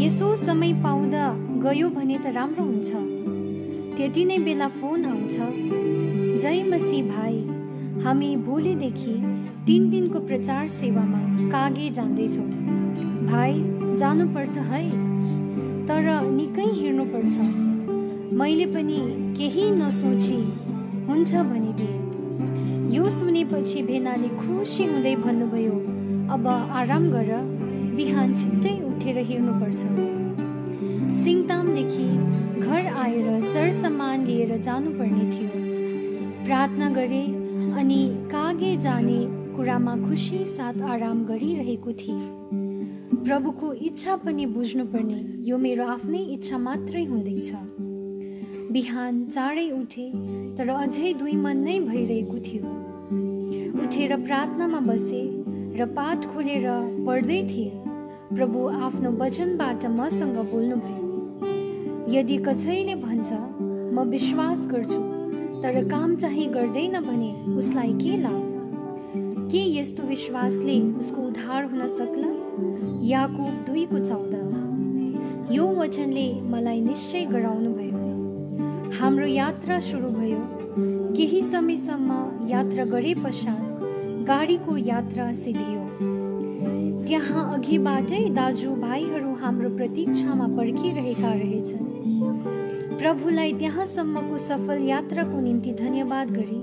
यसो समय पाउँदा गयो भने त राम्रो हुन्छ। त्यति नै बेला फोन आउँछ, जय मसीह भाइ, हामी भोलिदेखि 3 दिनको प्रचार सेवामा कागे जाँदैछौँ। भाइ जानुपर्छ है, तर निकै हिँड्नुपर्छ। मैले पनि केही नसोची हुन्छ भनिदिएँ। यो सुनेपछि भेनाले खुसी हुँदै भन्नुभयो, अब आराम गर, बिहान छिट्टै उठेर हिँड्नुपर्छ। सिङतामदेखि घर आएर सरसामान लिएर जानुपर्ने थियो। प्रार्थना गरे अनि कागे जाने कुरामा खुसी साथ आराम गरिरहेको थिएँ। प्रभुको इच्छा पनि बुझ्नुपर्ने यो मेरो आफ्नै इच्छा मात्रै हुँदैछ। बिहान चाँडै उठे, तर अझै 2 मन नै भइरहेको थियो। उठेर प्रार्थनामा बसे र पाठ खोलेर पढ्दै थिए। प्रभु आफ्नो वचनबाट मसँग बोल्नुभयो, यदि कसैले भन्छ म विश्वास गर्छु तर काम चाहिँ गर्दैन भने उसलाई के लाभ? के यस्तो विश्वासले उसको उद्धार हुन सक्ला? याकूब 2:14। यो वचनले मलाई निश्चय गराउनु भयो। हाम्रो यात्रा सुरु भयो। केही समयसम्म यात्रा गरे पश्चात गाडीको यात्रा सिद्धियो। त्यहाँ अघिबाटै दाजुभाइहरू हाम्रो प्रतीक्षामा पर्खिरहेका रहेछन्। प्रभुलाई त्यहाँसम्मको सफल यात्राको निम्ति धन्यवाद गरी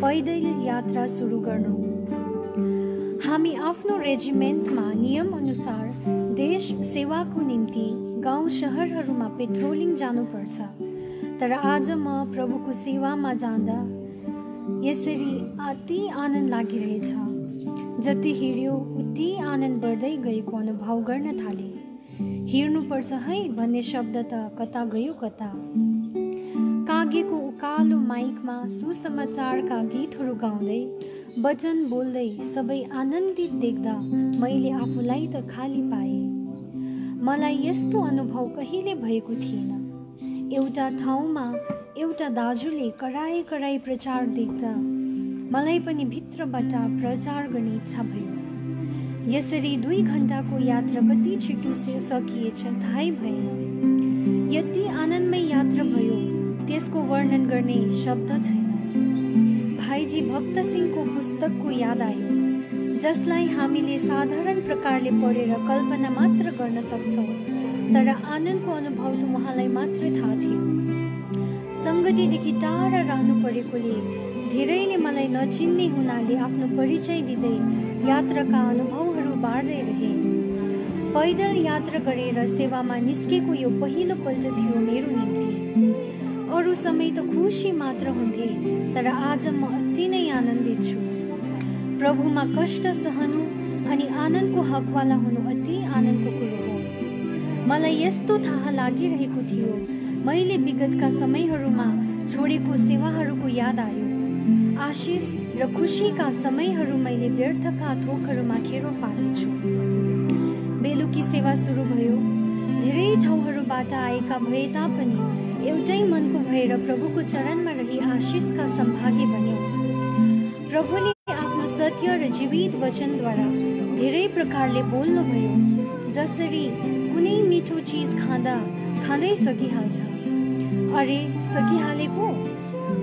पैदल यात्रा सुरु गर्नु। हामी आफ्नो रेजिमेन्टमा नियम अनुसार देश सेवाको निम्ति गाउँ शहरहरूमा पेट्रोलिङ जानुपर्छ। तर आज म प्रभुको सेवामा जाँदा यसरी अति आनन्द लागिरहेछ। जति हिँड्यो उति आनन्द बढ्दै गएको अनुभव गर्न थाले। हिँड्नुपर्छ है भन्ने शब्द त कता गयो कता। कागेको उकालो माइकमा सुसमाचारका गीतहरू गाउँदै वचन बोल्दै सबै आनन्दित देख्दा मैले आफूलाई त खाली पाएँ। मलाई यस्तो अनुभव कहिले भएको थिएन। एउटा ठाउँमा एउटा दाजुले कराई प्रचार देख्दा मलाई पनि भित्रबाट प्रचार गर्ने इच्छा भयो। यसरी 2 घण्टाको यात्रा कति छिटो सकिएछ थाहै भएन। यति आनन्दमय यात्रा भयो, त्यसको वर्णन गर्ने शब्द छैन। भाइजी भक्त सिंहको पुस्तकको याद आयो, जसलाई हामीले साधारण प्रकारले पढेर कल्पना मात्र गर्न सक्छौँ, तर आनन्दको अनुभव त उहाँलाई मात्र थाहा थियो। सङ्गतिदेखि टाढा रहनु परेकोले धेरैले मलाई नचिन्ने हुनाले आफ्नो परिचय दिँदै यात्राका अनुभवहरू बाँड्दै रहे। पैदल यात्रा गरेर सेवामा निस्केको यो पहिलो पल्ट थियो मेरो निम्ति। अरू समय त खुसी मात्र हुन्थे, तर आज म अति नै आनन्दित छु। प्रभुमा कष्ट सहनु अनि आनन्दको हकवाला हुनु अति आनन्दको कुरो हो। मलाई यस्तो थाहा लागिरहेको थियो, मैले विगतका समयहरूमा छोडेको सेवाहरूको याद आयो। आशिष र खुसीका समयहरू मैले व्यर्थका थोकहरूमा खेरो फालेछु। बेलुकी सेवा सुरु भयो। धेरै ठाउँहरूबाट आएका भए तापनि एउटै मनको भएर प्रभुको चरणमा रही आशिषका सम्भागी बन्यौँ। प्रभुले आफ्नो सत्य र जीवित वचनद्वारा धेरै प्रकारले बोल्नुभयो। जसरी कुनै मिठो चिज खाँदै सकिहाल्छ, अरे सकिहालेको,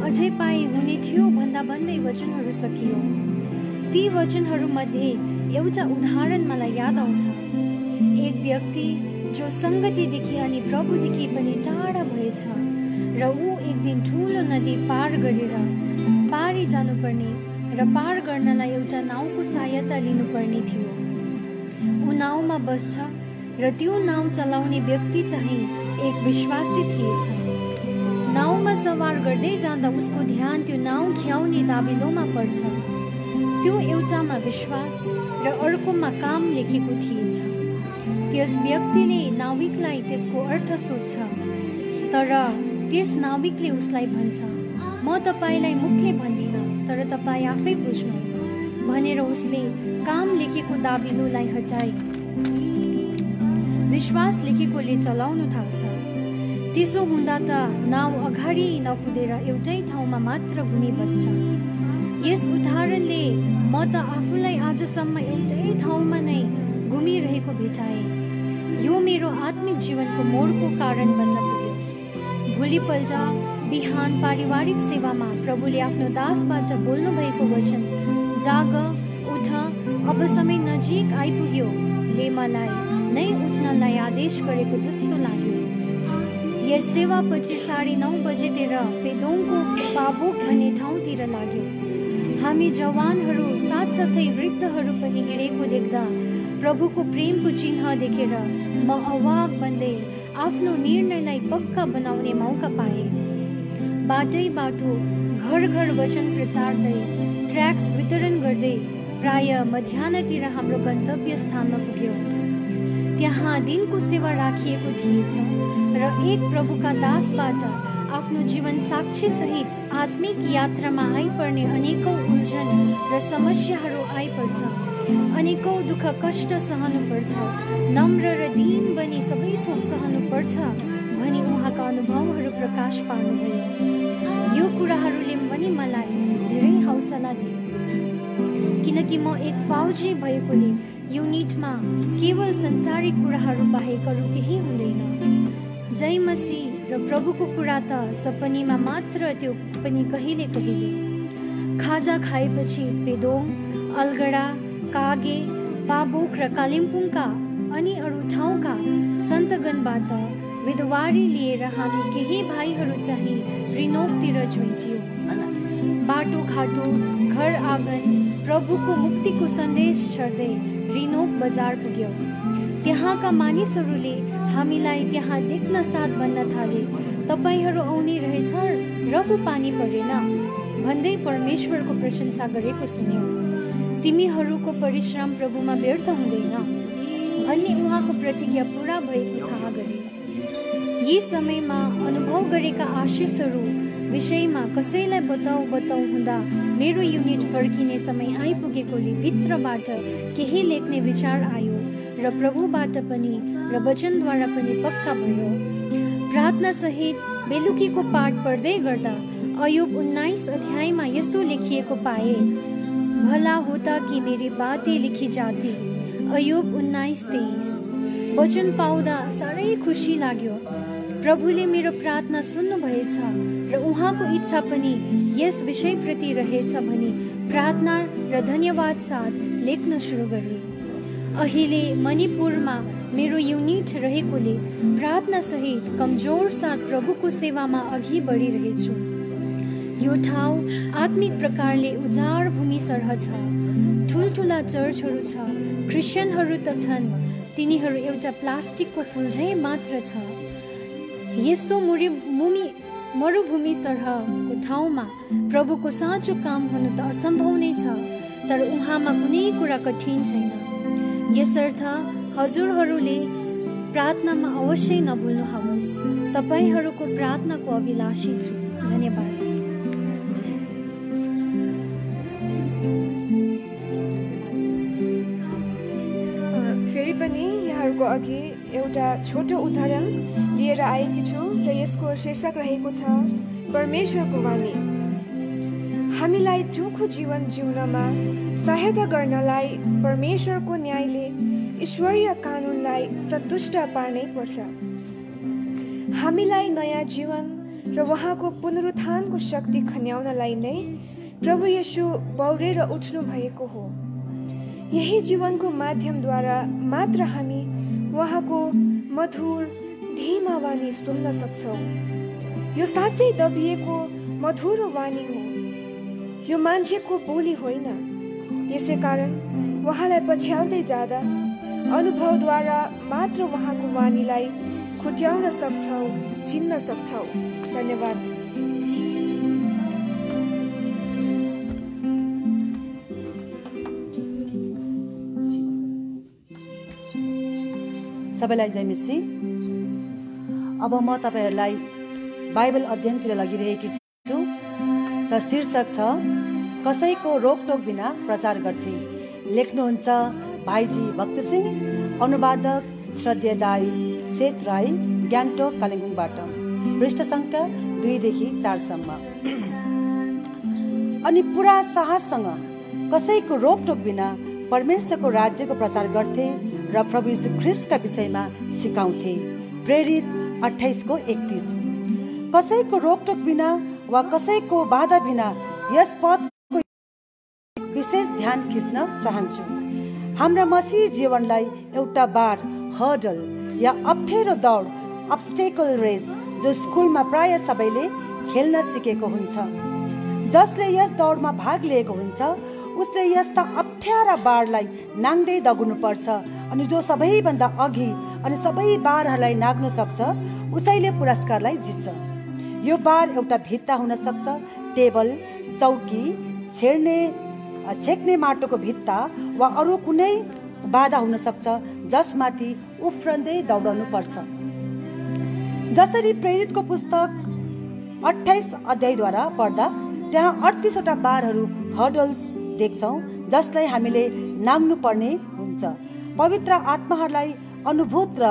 अझै पाए हुने थियो भन्दै वचनहरू सकियो। ती वचनहरूमध्ये एउटा उदाहरण मलाई याद आउँछ। एक व्यक्ति जो सङ्गतिदेखि अनि प्रभुदेखि पनि टाढा भएछ र ऊ एक दिन ठुलो नदी पार गरेर पारी जानुपर्ने र पार गर्नलाई एउटा नाउको सहायता लिनुपर्ने थियो। ऊ नाउमा बस्छ र त्यो नाउ चलाउने व्यक्ति चाहिँ एक विश्वासी थिएछ। नाउँमा सवार गर्दै जाँदा उसको ध्यान त्यो नाउँ खियाउने दाबिलोमा पर्छ। त्यो एउटामा विश्वास र अर्कोमा काम लेखेको थिएछ। त्यस व्यक्तिले नाविकलाई त्यसको अर्थ सोध्छ, तर त्यस नाविकले उसलाई भन्छ, म तपाईँलाई मुखले भन्दिनँ, तर तपाईँ आफै बुझ्नुहोस् भनेर उसले काम लेखेको दाबिलोलाई हटाई विश्वास लेखेकोले चलाउन थाल्छ। त्यसो हुँदा त नाउ अगाडि नकुदेर एउटै ठाउँमा मात्र घुमिबस्छ। यस उदाहरणले म त आफूलाई आजसम्म एउटै ठाउँमा नै घुमिरहेको भेटाएँ। यो मेरो आत्मिक जीवनको मोडको कारण बन्न पुग्यो। भोलिपल्ट बिहान पारिवारिक सेवामा प्रभुले आफ्नो दासबाट बोल्नु भएको वचन, जाग उठ अब समय नजिक आइपुग्यो ले मलाई नै उठ्नलाई आदेश गरेको जस्तो लाग्यो। यस सेवापछि 9:30 बजेतिर पेदोङको पाबोक भन्ने ठाउँतिर लाग्यो। हामी जवानहरू साथसाथै वृद्धहरू पनि हिँडेको देख्दा प्रभुको प्रेमको चिन्ह देखेर म अवाक बन्दै आफ्नो निर्णयलाई पक्का बनाउने मौका पाएँ। बाटै बाटो घर घर वचन प्रचार्दै ट्र्याक्स वितरण गर्दै प्राय मध्याहतिर हाम्रो गन्तव्य स्थानमा पुग्यौँ। त्यहाँ दिनको सेवा राखिएको थिएछ र एक प्रभुका दासबाट आफ्नो जीवन साक्षी सहित आत्मिक यात्रामा आइपर्ने अनेकौं उल्झन र समस्याहरू आइपर्छ। अनेकौं दुःख कष्ट सहनुपर्छ, नम्र र दीन बनी सबै थोक सहनुपर्छ भनी उहाँका अनुभवहरू प्रकाश पार्नुभयो। यो कुराहरूले पनि मलाई धेरै हौसला दिए, किनकि म एक फौजी भएकोले युनिटमा केवल संसारिक कुराहरू बाहेक अरू केही हुँदैन। जय मसीह र प्रभुको कुरा त सपनीमा मात्र, त्यो पनि कहिले कहिले। खाजा खाएपछि पेदोङ, अलगढा, कागे, पाबोक र कालिम्पोङका अनि अरू ठाउँका सन्तगणबाट विधवारी लिएर हामी केही भाइहरू चाहिँ रिनोकतिर जुइन्टियौँ। बाटो घाटो, घर आँगन प्रभुको मुक्तिको सन्देश छर्दै रिनोक बजार पुग्यौँ। त्यहाँका मानिसहरूले हामीलाई त्यहाँ देख्न साथ भन्न थाले, तपाईँहरू आउने रहेछ र पो पानी परेन भन्दै परमेश्वरको प्रशंसा गरेको सुन्यौँ। तिमीहरूको परिश्रम प्रभुमा व्यर्थ हुँदैन भन्ने उहाँको प्रतिज्ञा पूरा भएको थाहा गरे। यी समयमा अनुभव गरेका आशिषहरू विषयमा कसैलाई बताउ हुँदा मेरो युनिट फर्किने समय आइपुगेकोले भित्रबाट केही लेख्ने विचार आयो र प्रभुबाट पनि र वचनद्वारा पनि पक्का भयो। प्रार्थना सहित बेलुकीको पाठ पढ्दै गर्दा अयुब 19 अध्यायमा यसो लेखिएको पाए, भला होता कि मेरी बातें लिखी जाती। अयुब 19:23। वचन पाउँदा साह्रै खुसी लाग्यो। प्रभुले मेरो प्रार्थना सुन्नुभएछ र उहाँको इच्छा पनि यस विषयप्रति रहेछ भनी प्रार्थना र धन्यवाद साथ लेख्न सुरु गरे। अहिले मणिपुरमा मेरो युनिट रहेकोले प्रार्थना सहित कमजोर साथ प्रभुको सेवामा अघि बढिरहेछु। यो ठाउँ आत्मिक प्रकारले उजाड भूमि सरह छ। ठुल्ठुला चर्चहरू छ, क्रिस्चियनहरू त छन्, तिनीहरू एउटा प्लास्टिकको फुल झैँ मात्र छ। यस्तो मरुभूमि सरहको ठाउँमा प्रभुको साँचो काम हुनु त असम्भव नै छ, तर उहाँमा कुनै कुरा कठिन छैन। यसर्थ हजुरहरूले प्रार्थनामा अवश्य नभुल्नुहोस्। तपाईँहरूको प्रार्थनाको अभिलाषी छु। धन्यवाद। फेरि पनि यहाँहरूको अघि एउटा छोटो उदाहरण लिएर आएकी छु र यसको शीर्षक रहेको छ परमेश्वरको वाणी। हामीलाई चोखो जीवन जिउनमा सहायता गर्नलाई परमेश्वरको न्यायले ईश्वरीय कानुनलाई सन्तुष्ट पार्नै पर्छ। हामीलाई नयाँ जीवन र उहाँको पुनरुत्थानको शक्ति खन्याउनलाई नै प्रभु येशू बौरेर उठ्नु भएको हो। यही जीवनको माध्यमद्वारा मात्र हामी उहाँको मधुर धीमा वाणी सुन्न सक्छौँ। यो साँच्चै दबिएको मधुर वाणी हो, यो मान्छेको बोली होइन। यसै कारण उहाँलाई पछ्याउँदै जाँदा अनुभवद्वारा मात्र उहाँको वाणीलाई खुट्याउन सक्छौ, चिन्न सक्छौ। धन्यवाद। सबैलाई जय मसी। अब म तपाईहरूलाई बाइबल अध्ययनतिर लगिरहेकी छु। त शीर्षक छ कसैको रोकटोक बिना प्रचार गर्थे। लेख्नुहुन्छ भाइजी भक्त सिंह, अनुवादक श्रद्धेय दाई सेत राई, ग्याङ्टोक कालिम्पोङबाट। पृष्ठ सङ्ख्या 2 देखि 4 सम्म। अनि पुरा साहससँग कसैको रोकटोक बिना परमेश्वरको राज्यको प्रचार गर्थे र प्रभु यीशु ख्रीष्टका विषयमा सिकाउँथे। प्रेरित 28:31। कसैको रोकटोक बिना वा कसैको बाधा बिना यस पदको विशेष ध्यान खिच्न चाहन्छु। हाम्रा मसीह जीवनलाई एउटा बार, हर्डल या अप्ठ्यारो दौड, अब्स्टेकल रेस, जो स्कुलमा प्राय सबैले खेल्न सिकेको हुन्छ। जसले यस दौडमा भाग लिएको हुन्छ उसले यस्ता अप्ठ्यारा बारलाई नाङ्दै दगुर्नुपर्छ। अनि जो सबैभन्दा अघि अनि सबै बारहरूलाई नाग्न सक्छ उसैले पुरस्कारलाई जित्छ। यो बार एउटा भित्ता हुन सक्छ, टेबल, चौकी, छेक्ने माटोको भित्ता वा अरू कुनै बाधा हुन सक्छ जसमाथि उफ्रँदै दौडाउनु पर्छ। जसरी प्रेरितको पुस्तक 28 अध्यायद्वारा पढ्दा त्यहाँ 38वटा बारहरू, हर्डल्स देख्छौँ जसलाई हामीले नाग्नु पर्ने हुन्छ। पवित्र आत्माहरूलाई अनुभूत र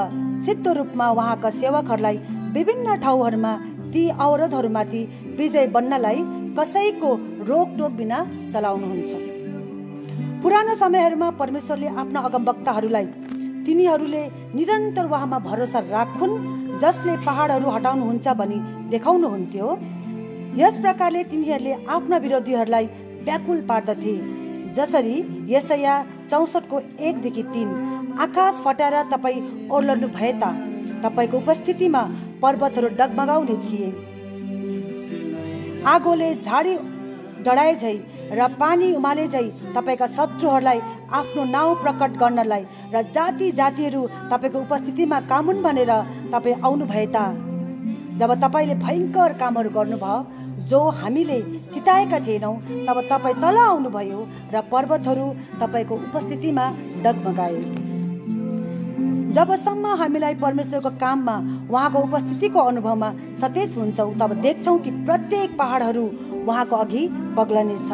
सिद्ध रूपमा उहाँका सेवकहरूलाई विभिन्न ठाउँहरूमा ती अवरोधहरूमाथि विजय बन्नलाई कसैको रोकटोक बिना चलाउनुहुन्छ। पुरानो समयहरूमा परमेश्वरले आफ्ना अगमवक्ताहरूलाई तिनीहरूले निरन्तर उहाँमा भरोसा राखुन्, जसले पहाडहरू हटाउनुहुन्छ भनी देखाउनुहुन्थ्यो। यस प्रकारले तिनीहरूले आफ्ना विरोधीहरूलाई व्याकुल पार्दथे। जसरी यशाया 64:1-3, आकाश फटाएर तपाईँ ओर्लनु भए ता तपाईँको उपस्थितिमा पर्वतहरू डगमगाउने थिए। आगोले झाडी डढाए झै र पानी उमाले झै तपाईँका शत्रुहरूलाई आफ्नो नाउँ प्रकट गर्नलाई र जाति जातिहरू तपाईँको उपस्थितिमा कामुन् भनेर तपाईँ आउनु भए ता। जब तपाईँले भयङ्कर कामहरू गर्नुभयो जो हामीले चिताएका थिएनौँ, तब तपाईँ तल आउनुभयो र पर्वतहरू तपाईँको उपस्थितिमा डगमगाए। जबसम्म हामीलाई परमेश्वरको काममा उहाँको उपस्थितिको अनुभवमा सतेज हुन्छौँ तब देख्छौँ कि प्रत्येक पहाडहरू उहाँको अघि बग्लनेछ।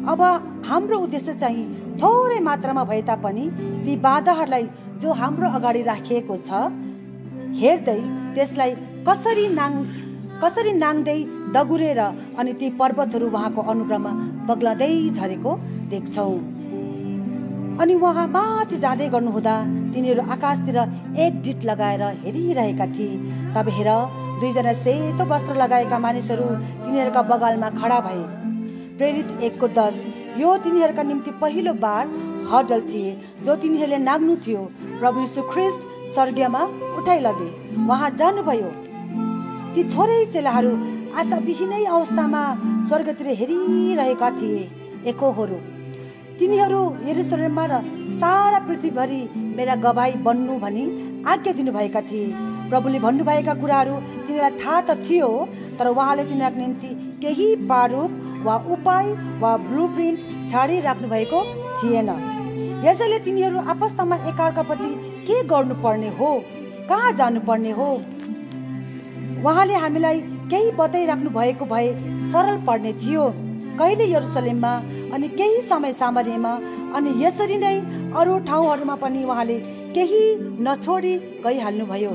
अब हाम्रो उद्देश्य चाहिँ थोरै मात्रामा भए तापनि ती बाधाहरूलाई जो हाम्रो अगाडि राखिएको छ हेर्दै त्यसलाई कसरी नाङ्दै दगुरेर अनि ती पर्वतहरू उहाँको अनुग्रहमा बग्लदै झरेको देख्छौँ। अनि उहाँ माथि जाँदै गर्नुहुँदा तिनीहरू आकाशतिर एकजिट लगाएर हेरिरहेका थिए। तब हेर, 2जना सेतो वस्त्र लगाएका मानिसहरू तिनीहरूका बगालमा खडा भए। प्रेरित 1:10। यो तिनीहरूका निम्ति पहिलो बार हर्डल थिए जो तिनीहरूले नाग्नु थियो। प्रभु यीशु ख्रीष्ट स्वर्गमा उठाइलगे, उहाँ जानुभयो। ती थोरै चेलाहरू आशाविहीनै अवस्थामा स्वर्गतिर हेरिरहेका थिए। एकोहोरो तिनीहरू यरुशलेममा र सारा पृथ्वीभरि मेरा गवाही बन्नु भनी आज्ञा दिनुभएका थिए। प्रभुले भन्नुभएका कुराहरू तिनीहरूलाई थाहा त थियो, तर उहाँले तिनीहरूको निम्ति केही प्रारूप वा उपाय वा ब्लुप्रिन्ट छाडिराख्नु भएको थिएन। यसैले तिनीहरू आपस्तमा एकअर्काप्रति के गर्नुपर्ने हो, कहाँ जानुपर्ने हो, उहाँले हामीलाई केही बताइराख्नु भएको भए सरल पर्ने थियो। कहिले यरुशलेममा अनि केही समय सामरियामा अनि यसरी नै अरू ठाउँहरूमा पनि उहाँले केही नछोडी गइहाल्नुभयो।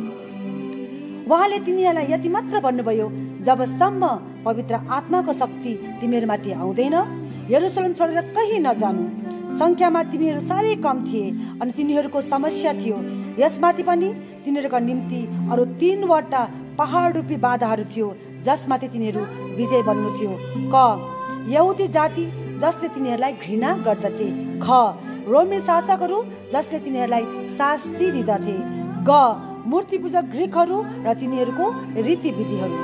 उहाँले तिनीहरूलाई यति मात्र भन्नुभयो, जबसम्म पवित्र आत्माको शक्ति तिमीहरूमाथि आउँदैन यरुशलेम छोडेर कहीँ नजानु। सङ्ख्यामा तिमीहरू साह्रै कम थिए अनि तिनीहरूको समस्या थियो। यसमाथि पनि तिनीहरूका निम्ति अरू 3वटा पहाड रूपी बाधाहरू थियो जसमाथि तिनीहरू विजय बन्नु थियो। क, यहुदी जाति जसले तिनीहरूलाई घृणा गर्दथे। ख, रोमी शासकहरू जसले तिनीहरूलाई शास्ति दिँदथे। ग, मूर्ति पूजक ग्रीकहरू र तिनीहरूको रीतिविधिहरू।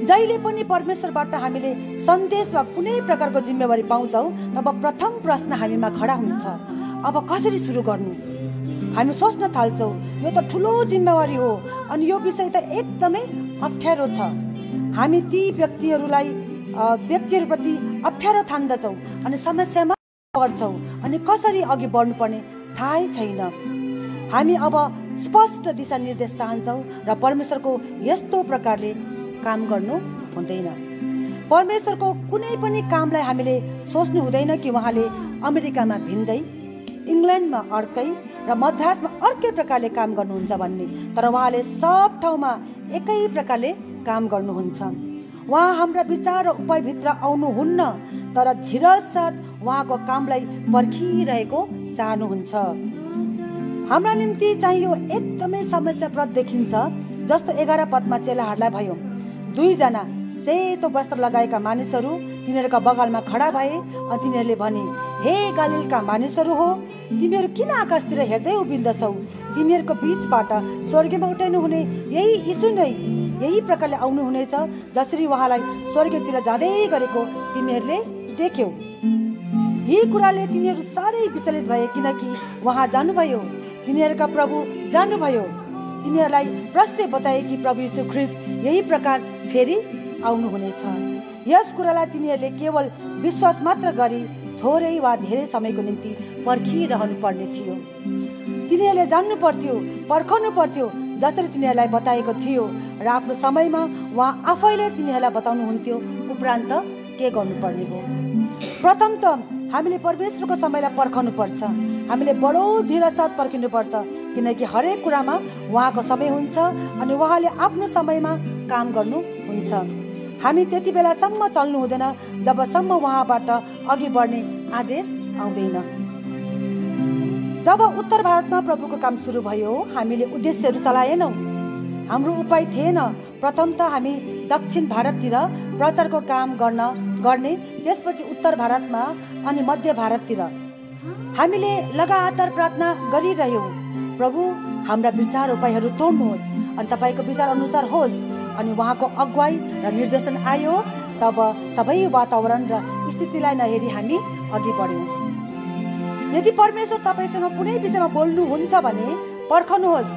जहिले पनि परमेश्वरबाट हामीले सन्देश वा कुनै प्रकारको जिम्मेवारी पाउँछौँ तब प्रथम प्रश्न हामीमा खडा हुन्छ, अब कसरी सुरु गर्नु? हामी सोच्न थाल्छौँ यो त ठुलो जिम्मेवारी हो अनि यो विषय त एकदमै अप्ठ्यारो छ। हामी ती व्यक्तिहरूप्रति अप्ठ्यारो ठान्दछौँ अनि समस्यामा पर्छौँ अनि कसरी अघि बढ्नुपर्ने थाहै छैन। हामी अब स्पष्ट दिशानिर्देश चाहन्छौँ र परमेश्वरको यस्तो प्रकारले काम गर्नु हुँदैन। परमेश्वरको कुनै पनि कामलाई हामीले सोच्नु हुँदैन कि उहाँले अमेरिकामा भिन्दै, इङ्ल्यान्डमा अर्कै र मद्रासमा अर्कै प्रकारले काम गर्नुहुन्छ भन्ने, तर उहाँले सब ठाउँमा एकै प्रकारले काम गर्नुहुन्छ। उहाँ हाम्रा विचार र उपायभित्र आउनुहुन्न, तर धीरज साथ उहाँको कामलाई पर्खिरहेको चाहनुहुन्छ। हाम्रा निम्ति चाहिँ यो एकदमै समस्याप्रद देखिन्छ। जस्तो 11 पदमा चेलाहरूलाई भयो, 2 जना सेतो वस्त्र लगाएका मानिसहरू तिनीहरूका बगलमा खडा भए अनि तिनीहरूले भने, हे गलिलका मानिसहरू हो, तिमीहरू किन आकाशतिर हेर्दै उभिन्दछौ? तिमीहरूको बीचबाट स्वर्गमा उठाउनु हुने यही यीशु नै यही प्रकारले आउनुहुनेछ जसरी उहाँलाई स्वर्गतिर जाँदै गरेको तिमीहरूले देख्यौ। यी कुराले तिनीहरू साह्रै विचलित भए, किनकि उहाँ जानुभयो, तिनीहरूका प्रभु जानुभयो। तिनीहरूलाई प्रष्टै बताए कि प्रभु यीशु ख्रीष्ट यही प्रकार फेरि आउनुहुनेछ। यस कुरालाई तिनीहरूले केवल विश्वास मात्र गरी थोरै वा धेरै समयको निम्ति पर्खिरहनु पर्ने थियो। तिनीहरूले जान्नु पर्थ्यो, पर्खनु पर्थ्यो जसरी तिनीहरूलाई बताएको थियो र आफ्नो समयमा उहाँ आफैले तिनीहरूलाई बताउनुहुन्थ्यो उपरान्त के गर्नुपर्ने हो। प्रथम त हामीले परमेश्वरको समयलाई पर्खनु पर्छ। हामीले बडो धीरज साथ पर्खिनुपर्छ, किनकि हरेक कुरामा उहाँको समय हुन्छ अनि उहाँले आफ्नो समयमा काम गर्नुहुन्छ। हामी त्यति बेलासम्म चल्नु हुँदैन जबसम्म उहाँबाट अघि बढ्ने आदेश आउँदैन। जब उत्तर भारतमा प्रभुको काम सुरु भयो, हामीले उद्देश्यहरू चलाएनौँ। हाम्रो उपाय थिएन प्रथम त हामी दक्षिण भारततिर प्रचारको काम गर्ने, त्यसपछि उत्तर भारतमा अनि मध्य भारततिर। हामीले लगातार प्रार्थना गरिरह्यौँ, प्रभु हाम्रा विचार उपायहरू तोड्नुहोस् अनि तपाईँको विचार अनुसार होस्। अनि उहाँको अगुवाई र निर्देशन आयो, तब सबै वातावरण र स्थितिलाई नहेरी हामी अघि बढ्यौँ। यदि परमेश्वर तपाईँसँग कुनै विषयमा बोल्नुहुन्छ भने पर्खनुहोस्।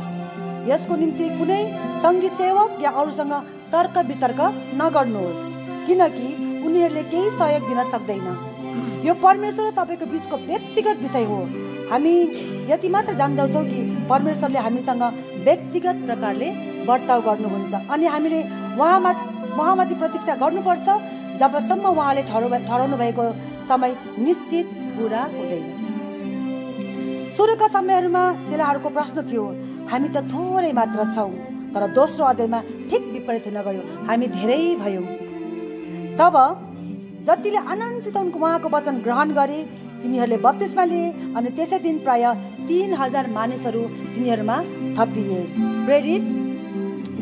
यसको निम्ति कुनै सङ्गी सेवक या अरूसँग तर्क वितर्क नगर्नुहोस्, किनकि उनीहरूले केही सहयोग दिन सक्दैन। यो परमेश्वर र तपाईँको बिचको व्यक्तिगत विषय हो। हामी यति मात्र जान्दछौँ कि परमेश्वरले हामीसँग व्यक्तिगत प्रकारले वर्ताव गर्नुहुन्छ अनि हामीले उहाँमाथि प्रतीक्षा गर्नुपर्छ जबसम्म उहाँले ठहराउनु भएको समय निश्चित पुरा हुँदैन। सुरुका समयहरूमा चेलाहरूको प्रश्न थियो, हामी त थोरै मात्र छौँ, तर दोस्रो अध्यायमा ठिक विपरीत हुन गयो, हामी धेरै भयौँ। तब जतिले आनन्दसित उहाँको वचन ग्रहण गरे तिनीहरूले बप्तिस्मा लिए अनि त्यसै दिन प्राय 3000 मानिसहरू तिनीहरूमा थपिए। प्रेरित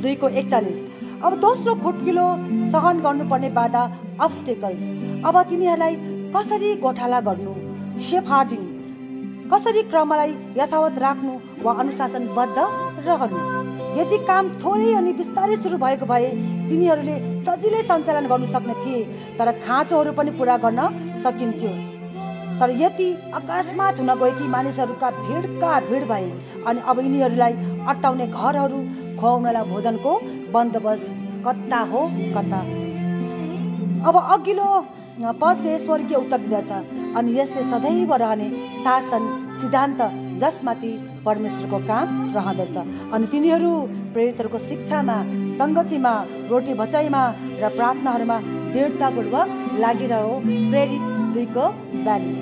2:41। अब दोस्रो खुट्किलो सहन गर्नुपर्ने बाधा, अब्स्टेकल्स। अब तिनीहरूलाई कसरी गोठाला गर्नु, सेफहार्डिङ, कसरी क्रमलाई यथावत राख्नु वा अनुशासनबद्ध रहनु। यदि काम थोरै अनि बिस्तारै सुरु भएको भए तिनीहरूले सजिलै सञ्चालन गर्नु सक्ने थिए, तर खाँचोहरू पनि पुरा गर्न सकिन्थ्यो। तर यति अकस्मात हुन गयो कि मानिसहरूका भिड भए अनि अब यिनीहरूलाई अट्टाउने घरहरू, खुवाउनलाई भोजनको बन्दोबस्त कता हो कता। अब अघिल्लो पदले स्वर्गीय उत्तर दिँदछ अनि यसले सदैव रहने शासन सिद्धान्त जसमाथि परमेश्वरको काम रहँदछ। अनि तिनीहरू प्रेरितहरूको शिक्षामा, सङ्गतिमा, रोटी भचाइमा र प्रार्थनाहरूमा दृढतापूर्वक लागिरह्यो। प्रेरित 2:42।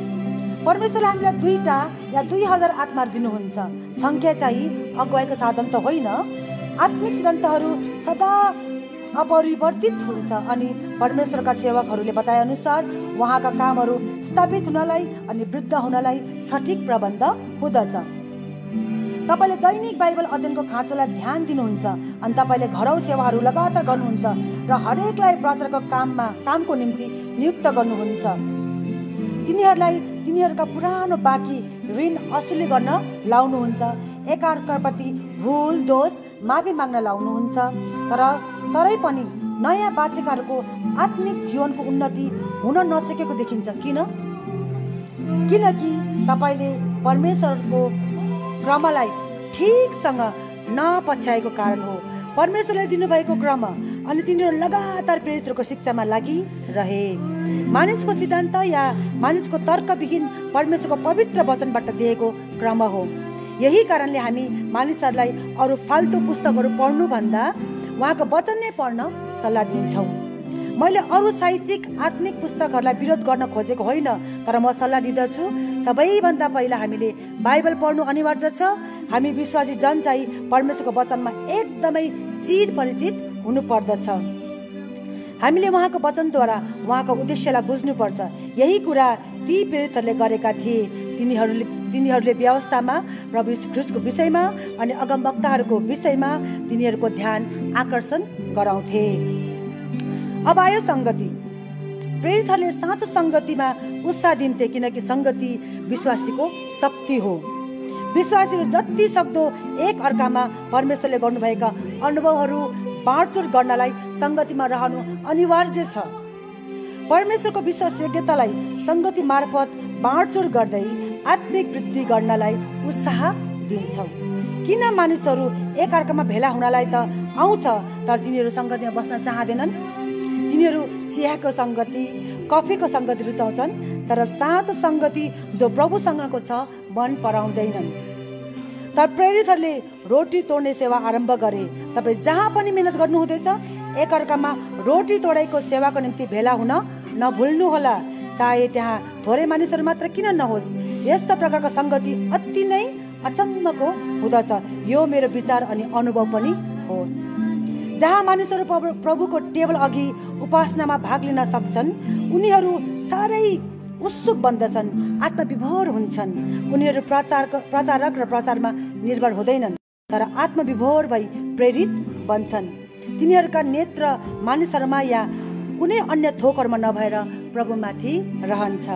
परमेश्वरले हामीलाई 2टा या 2000 आत्मा दिनुहुन्छ। सङ्ख्या चाहिँ अगुवाईको साधन त होइन। आत्मिक सिद्धान्तहरू सदा अपरिवर्तित हुन्छ अनि परमेश्वरका सेवकहरूले बताए अनुसार उहाँका कामहरू स्थापित हुनलाई अनि वृद्ध हुनलाई सठिक प्रबन्ध हुँदछ। तपाईँले दैनिक बाइबल अध्ययनको खाँचोलाई ध्यान दिनुहुन्छ अनि तपाईँले घरौ सेवाहरू लगातार गर्नुहुन्छ र हरेकलाई प्रचारको कामको निम्ति नियुक्त गर्नुहुन्छ। तिनीहरूलाई तिनीहरूका पुरानो बाँकी ऋण असुली गर्न लाउनुहुन्छ। एकअर्काप्रति भुल दोष माफी माग्न लाउनुहुन्छ। तरै पनि नयाँ बाँचेकाहरूको आत्मिक जीवनको उन्नति हुन नसकेको देखिन्छ। किनकि तपाईँले परमेश्वरको क्रमलाई ठिकसँग नपछ्याएको कारण हो। परमेश्वरले दिनुभएको क्रम अनि तिनीहरू लगातार प्रेरितहरूको शिक्षामा लागिरहे। मानिसको सिद्धान्त या मानिसको तर्कविहीन परमेश्वरको पवित्र वचनबाट दिएको क्रम हो। यही कारणले हामी मानिसहरूलाई अरू फाल्तु पुस्तकहरू पढ्नुभन्दा उहाँको वचन नै पढ्न सल्लाह दिन्छौँ। मैले अरू साहित्यिक आत्मिक पुस्तकहरूलाई विरोध गर्न खोजेको होइन, तर म सल्लाह दिँदछु सबैभन्दा पहिला हामीले बाइबल पढ्नु अनिवार्य छ। हामी विश्वासी जन चाहिँ परमेश्वरको वचनमा एकदमै चिर परिचित हुनुपर्दछ। हामीले उहाँको वचनद्वारा उहाँको उद्देश्यलाई बुझ्नुपर्छ। यही कुरा ती प्रेरितहरूले गरेका थिए। तिनीहरूले व्यवस्थामा प्रभु यीशु ख्रीष्टको विषयमा अनि अगमवक्ताहरूको विषयमा तिनीहरूको ध्यान आकर्षण गराउँथे। अब आयो सङ्गति। प्रेरितहरूले साँचो सङ्गतिमा उत्साह दिन्थे, किनकि सङ्गति विश्वासीको शक्ति हो। विश्वासीहरू जति सक्दो एक अर्कामा परमेश्वरले गर्नुभएका अनुभवहरू बाँडचुँड गर्नलाई सङ्गतिमा रहनु अनिवार्य छ। परमेश्वरको विश्वासयोग्यतालाई सङ्गति मार्फत बाँडचुँड गर्दै आत्मिक वृद्धि गर्नलाई उत्साह दिन्छौँ। किन मानिसहरू एक अर्कामा भेला हुनलाई त आउँछ, तर तिनीहरू सङ्गतिमा बस्न चाहँदैनन्। तिनीहरू चियाको सङ्गति, कफीको सङ्गति रुचाउँछन्, तर साँचो सङ्गति जो प्रभुसँगको छ मन पराउँदैनन्। तर प्रेरितहरूले रोटी तोड्ने सेवा आरम्भ गरे। तपाईँ जहाँ पनि मेहनत गर्नुहुँदैछ, एकअर्कामा रोटी तोडाइको सेवाको निम्ति भेला हुन नभुल्नुहोला, चाहे त्यहाँ थोरै मानिसहरू मात्र किन नहोस्। यस्तो प्रकारको सङ्गति अति नै अचम्मको हुँदछ। यो मेरो विचार अनि अनुभव पनि हो। जहाँ मानिसहरू प्रभुको टेबल अघि उपासनामा भाग लिन सक्छन्, उनीहरू साह्रै उत्सुक बन्दछन्, आत्मविभोर हुन्छन्। उनीहरू प्रचारक र प्रचारमा निर्भर हुँदैनन्, तर आत्मविभोर भई प्रेरित बन्छन्। तिनीहरूका नेत्र मानिसहरूमा या कुनै अन्य थोकहरूमा नभएर प्रभुमाथि रहन्छ।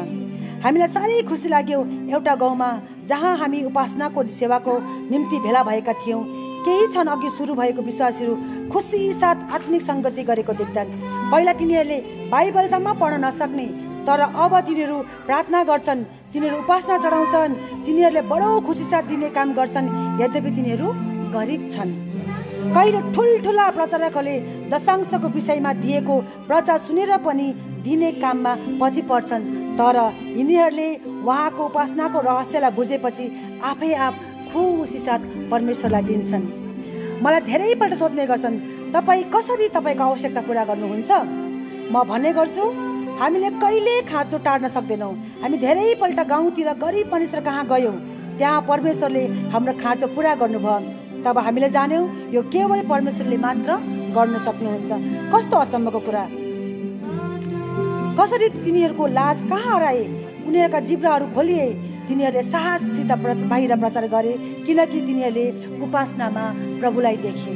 हामीलाई साह्रै खुसी लाग्यो एउटा गाउँमा जहाँ हामी उपासनाको सेवाको निम्ति भेला भएका थियौँ। केही क्षण अघि सुरु भएको विश्वासीहरू खुसी साथ आत्मिक सङ्गति गरेको देख्छन्। पहिला तिनीहरूले बाइबलसम्म पढ्न नसक्ने, तर अब तिनीहरू प्रार्थना गर्छन्, तिनीहरू उपासना चढाउँछन्, तिनीहरूले बडो खुसी साथ दिने काम गर्छन्। यद्यपि तिनीहरू गरिब छन्। कहिले ठुल्ठुला प्रचारकहरूले दशांशको विषयमा दिएको प्रचार सुनेर पनि दिने काममा पछि पर्छन्, तर यिनीहरूले उहाँको उपासनाको रहस्यलाई बुझेपछि आफै आफ खुसी साथ परमेश्वरलाई दिन्छन्। मलाई धेरैपल्ट सोध्ने गर्छन्, तपाईँ कसरी तपाईँको आवश्यकता पुरा गर्नुहुन्छ? म भन्ने गर्छु, हामीले कहिले खाँचो टार्न सक्दैनौँ। हामी धेरैपल्ट गाउँतिर गरिब मानिसहरू कहाँ गयौँ, त्यहाँ परमेश्वरले हाम्रो खाँचो पुरा गर्नुभयो। तब हामीले जान्यौँ यो केवल परमेश्वरले मात्र गर्न सक्नुहुन्छ। कस्तो अचम्मको कुरा! कसरी तिनीहरूको लाज कहाँ हराए, उनीहरूका जिब्राहरू खोलिए। तिनीहरूले साहससित बाहिर प्रचार गरे, किनकि तिनीहरूले उपासनामा प्रभुलाई देखे।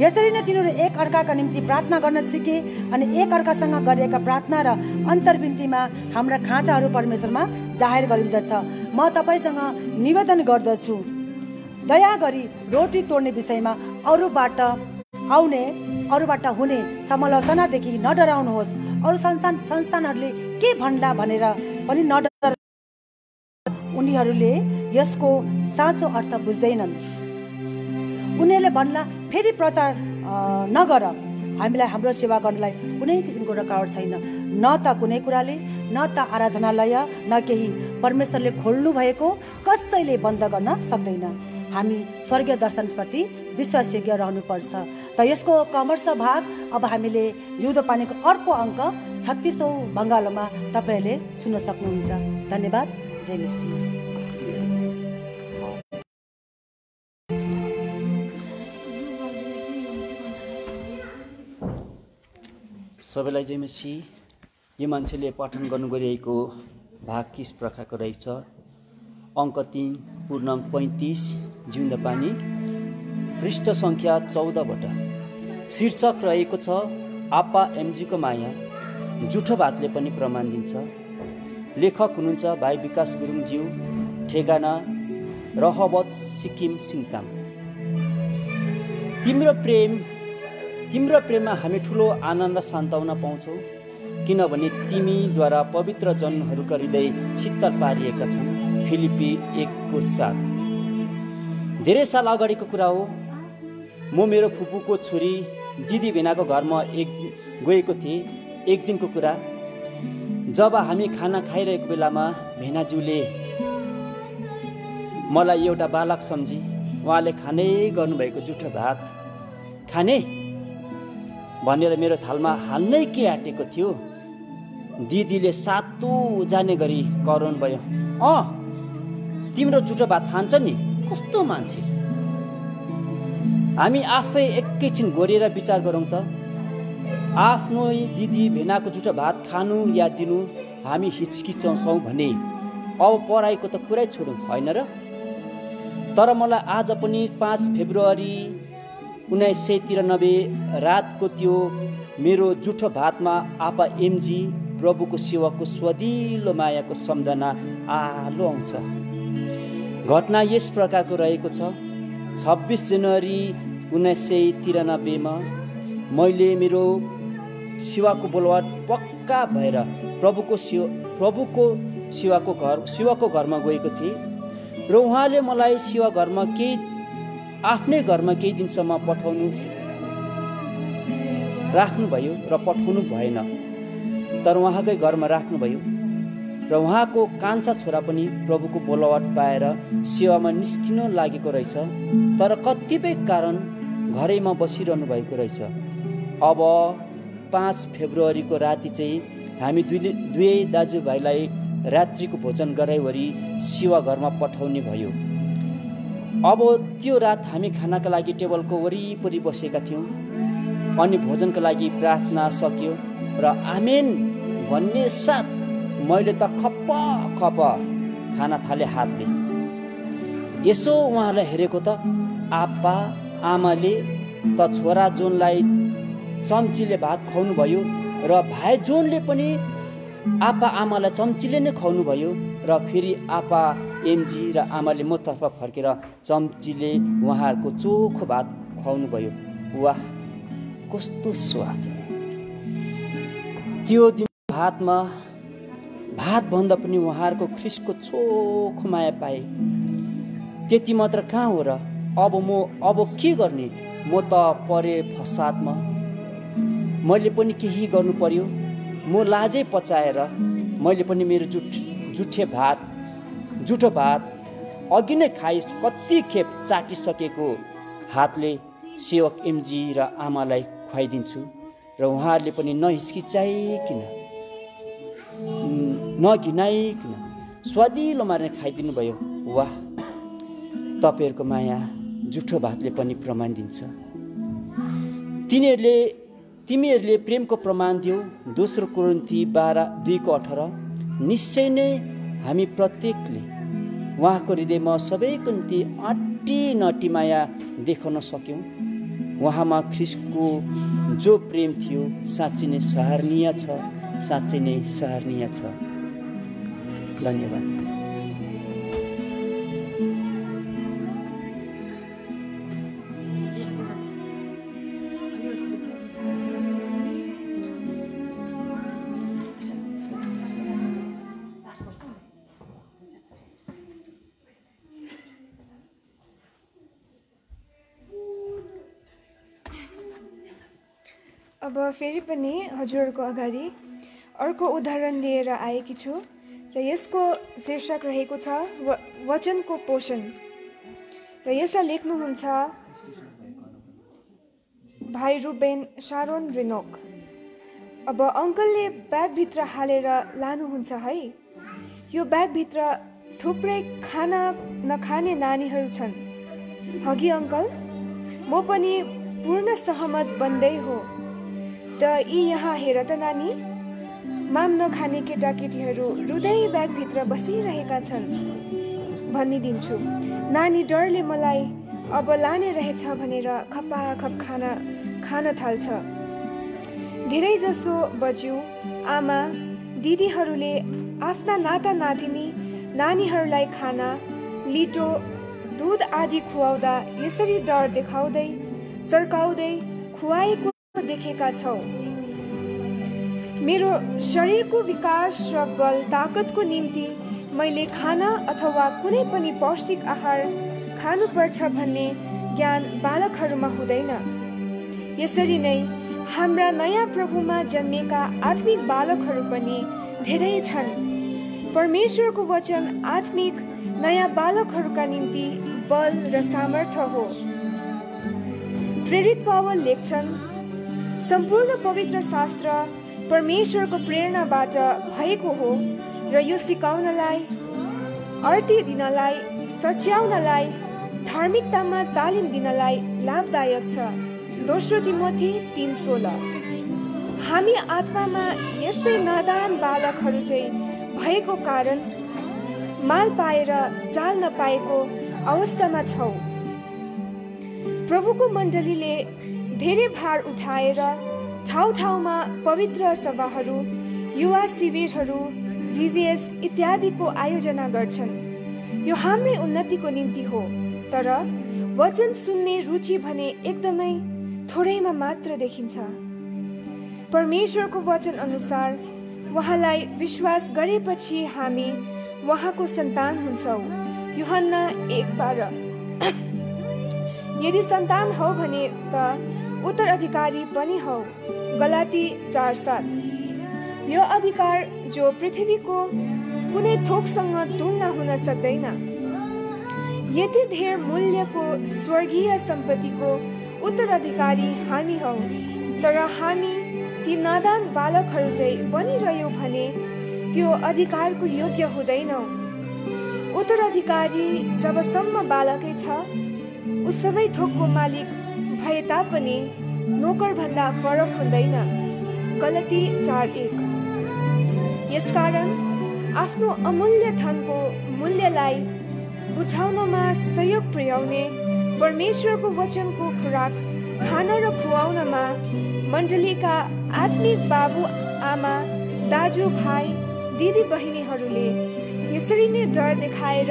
यसरी नै तिनीहरू एक अर्काका निम्ति प्रार्थना गर्न सिके अनि एक अर्कासँग गरिएका प्रार्थना र अन्तर्विन्तीमा हाम्रा खाँचाहरू परमेश्वरमा जाहेर गरिन्दछ। म तपाईँसँग निवेदन गर्दछु, दया गरी रोटी तोड्ने विषयमा अरूबाट हुने समालोचनादेखि नडराउनुहोस्। अरू संस्थानहरूले के भन्ला भनेर पनि नडर। उनीहरूले यसको साँचो अर्थ बुझ्दैनन्। उनीहरूले भन्ला फेरि प्रचार नगर। हामीलाई हाम्रो सेवा गर्नलाई कुनै किसिमको रुकावट छैन, न त कुनै कुराले, न त आराधनालय, न केही। परमेश्वरले खोल्नु भएको कसैले बन्द गर्न सक्दैन। हामी स्वर्गीय दर्शनप्रति विश्वासयोग्य रहनुपर्छ। त यसको कमर्स भाग अब हामीले जिउँदो पानीको अर्को अङ्क 36औं बङ्गालोमा तपाईँहरूले सुन्न सक्नुहुन्छ। धन्यवाद। जय मसीह। सबैलाई जय मसीह। यो मान्छेले पठन गर्नु गइरहेको भाग किस प्रकारको रहेछ? अङ्क 3 पूर्णाङ्क 35 जिउँदो पानी, पृष्ठ सङ्ख्या 14बाट शीर्षक रहेको छ आप्पा एमजीको माया जुठो भातले पनि प्रमाण दिन्छ। लेखक हुनुहुन्छ भाइ विकास गुरुङज्यू, ठेगाना रहबत सिक्किम सिङताम। तिम्रो प्रेममा हामी ठुलो आनन्द र सान्त्वना पाउँछौँ, किनभने तिमीद्वारा पवित्र जनहरूका हृदय शीतल पारिएका छन्। फिलिपी 1:7। धेरै साल अगाडिको कुरा हो। म मेरो फुपूको छोरी दिदी भेनाको घरमा गएको थिएँ। एक दिनको कुरा, जब हामी खाना खाइरहेको बेलामा भेनाज्यूले मलाई एउटा बालक सम्झी उहाँले खाँदै गर्नुभएको जुठो भात खाने भनेर मेरो थालमा हाल्नै के आँटेको थियो। दिदीले सातो जाने गरी कराउनु भयो, तिम्रो जुठो भात खान्छ नि, कस्तो मान्छे। हामी आफै एकैछिन घोरेर विचार गरौँ त, आफ्नो दिदी भेनाको जुठो भात खानु या दिनु हामी हिचकिचाउँछौँ भने अब पढाइको त कुरै छोडौँ, होइन र? तर मलाई आज पनि 5 फेब्रुअरी 1993 रातको त्यो मेरो जुठो भातमा आपा एमजी प्रभुको सेवाको स्वदिलो मायाको सम्झना आलो आउँछ। घटना यस प्रकारको रहेको छ। 26 जनवरी 1993 मैले मेरो सेवाको बोलवाट पक्का भएर प्रभुको सेवाको घरमा गएको थिएँ र उहाँले मलाई आफ्नै घरमा केही दिनसम्म राख्नुभयो र पठाउनु भएन, तर उहाँकै घरमा राख्नुभयो र उहाँको कान्छा छोरा पनि प्रभुको बोलावट पाएर सेवामा निस्किन लागेको रहेछ, तर कतिपय कारण घरैमा बसिरहनु भएको रहेछ। अब 5 फेब्रुअरीको राति चाहिँ हामी दुवै दाजुभाइलाई रात्रिको भोजन गराइवरी सेवा घरमा पठाउने भयो। अब त्यो रात हामी खानाका लागि टेबलको वरिपरि बसेका थियौँ। अनि भोजनको लागि प्रार्थना सकियो र आमेन भन्ने साथ मैले त खप्प खाना थाले हातले। यसो उहाँलाई हेरेको त आप्पा आमाले त छोरा जोनलाई चम्चीले भात खुवाउनु भयो र भाइ जोनले पनि आपा आमालाई चम्चीले नै खुवाउनु भयो र फेरि आपा एमजी र आमाले मतर्फ फर्केर चम्चीले उहाँहरूको चोखो भात खुवाउनु भयो। वाह, कस्तो स्वाद! त्यो दिन भात भन्दा पनि उहाँहरूको ख्रिस्टको चोखो माया पाए। त्यति मात्र कहाँ हो र? अब के गर्ने? म त परे फसादमा। मैले पनि केही गर्नु पर्यो। म लाजै पचाएर मैले पनि मेरो जुठो भात अघि नै खाइ कति खेप चाटिसकेको हातले सेवक एमजी र आमालाई खुवाइदिन्छु र उहाँहरूले पनि नघिनाइकन स्वादिलो मारेर खाइदिनु भयो। वाह, तपाईँहरूको माया जुठो भातले पनि प्रमाण दिन्छ। तिमीहरूले प्रेमको प्रमाण दियो। 2 कोरिन्थी 12:2-18। निश्चय नै हामी प्रत्येकले उहाँको हृदयमा सबैको निम्ति अट्टी माया देखाउन सक्यौँ। उहाँमा ख्रिस्टको जो प्रेम थियो साँच्चै नै सराहनीय छ, साँच्चै नै सराहनीय छ। धन्यवाद। अब फेरि पनि हजुरहरूको अगाडि अर्को उदाहरण लिएर आएकी छु र यसको शीर्षक रहेको छ वचनको पोषण र यसलाई लेख्नुहुन्छ भाइ रुबेन शारोन रेनोक। अब अङ्कलले ब्यागभित्र हालेर लानुहुन्छ है। यो ब्यागभित्र थुप्रै खाना नखाने नानीहरू छन्। हगि अङ्कल, म पनि पूर्ण सहमत बन्दै हो। त यी यहाँ हेर त नानी, माम नखाने केटाकेटीहरू रुँदै ब्यागभित्र बसिरहेका छन् भनिदिन्छु। नानी डरले मलाई अब लाने रहेछ भनेर खपाखप खान थाल्छ। धेरै जसो बज्यू आमा दिदीहरूले आफ्ना नाता नातिनी नानीहरूलाई खाना, लिटो, दुध आदि खुवाउँदा यसरी डर देखाउँदै सर्काउँदै खुवाएको देखेका छौ। मेरो शरीरको विकास र बल ताकतको निम्ति मैले खाना अथवा कुनै पनि पौष्टिक आहार खानुपर्छ भन्ने ज्ञान बालकहरूमा हुँदैन। यसरी नै हाम्रा नयाँ प्रभुमा जन्मेका आत्मिक बालकहरू पनि धेरै छन्। परमेश्वरको वचन आत्मिक नयाँ बालकहरूका निम्ति बल र सामर्थ्य हो। प्रेरित पावल लेख्छन्, सम्पूर्ण पवित्र शास्त्र परमेश्वरको प्रेरणाबाट भएको हो र यो सिकाउनलाई, अर्ती दिनलाई, सच्याउनलाई, धार्मिकतामा तालिम दिनलाई लाभदायक छ। दोस्रो तिमोथी 3:16। हामी आत्मामा यस्तै नादान बालकहरू चाहिँ भएको कारण माल पाएर जाल नपाएको अवस्थामा छौँ। प्रभुको मण्डलीले धेरै भार उठाएर ठाउँ ठाउँमा पवित्र सभाहरू, युवा शिविरहरू, VVS इत्यादिको आयोजना गर्छन्। यो हाम्रै उन्नतिको निम्ति हो, तर वचन सुन्ने रुचि भने एकदमै थोरैमा मात्र देखिन्छ। परमेश्वरको वचन अनुसार उहाँलाई विश्वास गरेपछि हामी उहाँको सन्तान हुन्छौँ। यूहन्ना 1:12। यदि सन्तान हो भने त उत्तराधिकारी पनि हौ। गलाती 4:7। यो अधिकार जो पृथ्वीको कुनै थोकसँग तुलना हुन सक्दैन। यति धेर मूल्यको स्वर्गीय सम्पत्तिको उत्तराधिकारी हामी हौ, तर हामी ती नादान बालकहरू चाहिँ बनिरह्यौँ भने त्यो अधिकारको योग्य हुँदैनौँ। उत्तराधिकारी जबसम्म बालकै छ, ऊ सबै थोकको मालिक भए तापनि नोकरभन्दा फरक हुँदैन। गलाती 4:1। यसकारण आफ्नो अमूल्य धनको मूल्यलाई बुझाउनमा सहयोग पुर्याउने परमेश्वरको वचनको खुराक खान र खुवाउनमा मण्डलीका आत्मिक बाबु आमा, दाजु भाइ, दिदी बहिनीहरूले यसरी नै डर देखाएर,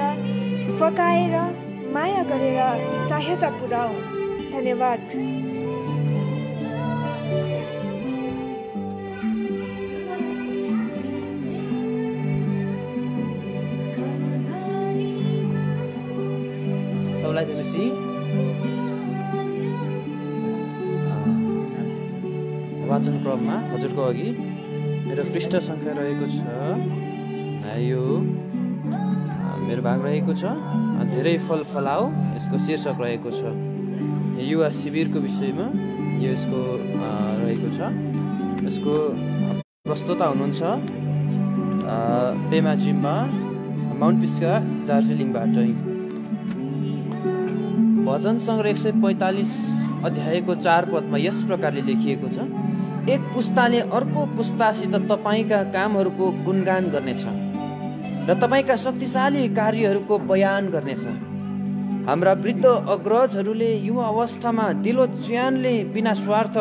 फकाएर, माया गरेर सहायता पुर्याऊ। धन्यवाद। सबलाई त्यसपछि वाचन क्रममा हजुरको अघि मेरो पृष्ठ सङ्ख्या रहेको छ, यो मेरो भाग रहेको छ, धेरै फल फलाऊ, यसको शीर्षक रहेको छ। युवा शिविरको विषयमा यो यसको रहेको छ। यसको प्रस्तुता हुनुहुन्छ पेमा जिम्बा, माउन्ट पिस्का, दार्जिलिङबाट। भजन सङ्ग्रह 145 अध्यायको 4 पदमा यस प्रकारले लेखिएको छ, एक पुस्ताले अर्को पुस्तासित तपाईँका कामहरूको गुणगान गर्नेछ र तपाईँका शक्तिशाली कार्यहरूको बयान गर्नेछ। हाम्रा वृद्ध अग्रजहरूले युवा अवस्थामा दिलो ज्यानले बिना स्वार्थ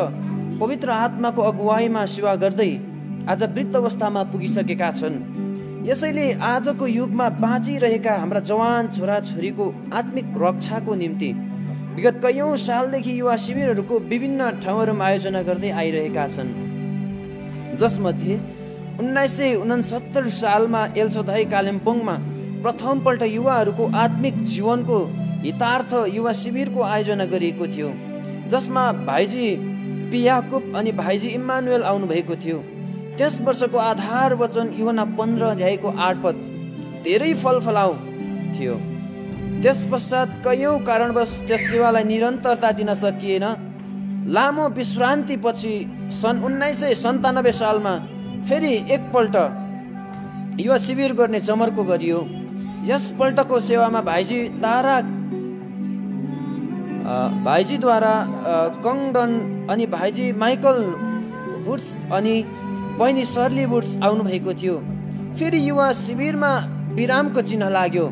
पवित्र आत्माको अगुवाईमा सेवा गर्दै आज वृद्ध अवस्थामा पुगिसकेका छन्। यसैले आजको युगमा बाँचिरहेका हाम्रा जवान छोराछोरीको आत्मिक रक्षाको निम्ति विगत कैयौँ सालदेखि युवा शिविरहरूको विभिन्न ठाउँहरूमा आयोजना गर्दै आइरहेका छन्, जसमध्ये 1969 सालमा एल्सोदाई कालिम्पोङमा प्रथमपल्ट युवाहरूको आत्मिक जीवनको हितार्थ युवा शिविरको आयोजना गरिएको थियो, जसमा भाइजी पियाकुब अनि भाइजी इम्मानुएल आउनुभएको थियो। त्यस वर्षको आधार वचन यूहन्ना 15 अध्यायको 8 पद धेरै फल फलाऊ थियो। त्यस पश्चात कैयौँ कारणवश त्यस सेवालाई निरन्तरता दिन सकिएन। लामो विश्रान्तिपछि सन् 1997 सालमा फेरि एकपल्ट युवा शिविर गर्ने जमर्को गरियो। यसपल्टको सेवामा भाइजीद्वारा कङडन अनि भाइजी माइकल वुड्स अनि बहिनी सर्ली वुड्स आउनुभएको थियो। फेरि युवा शिविरमा विरामको चिन्ह लाग्यो।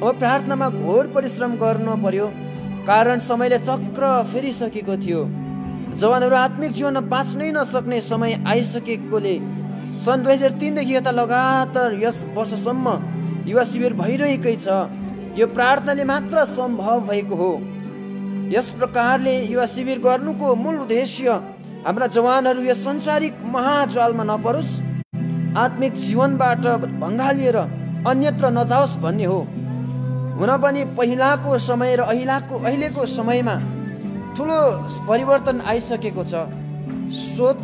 अब प्रार्थनामा घोर परिश्रम गर्नु पर्यो, कारण समयले चक्र फेरिसकेको थियो। जवानहरू आत्मिक जीवनमा बाँच्नै नसक्ने समय आइसकेकोले सन् 2003 देखि यता लगातार यस वर्षसम्म युवा शिविर भइरहेकै छ। यो प्रार्थनाले मात्र सम्भव भएको हो। यस प्रकारले युवा शिविर गर्नुको मूल उद्देश्य हाम्रा जवानहरू यस संसारिक महाजालमा नपरोस्, आत्मिक जीवनबाट भङ्गालिएर अन्यत्र नजाओस् भन्ने हो। हुन पनि पहिलाको समय र अहिलेको समयमा ठुलो परिवर्तन आइसकेको छ। सोच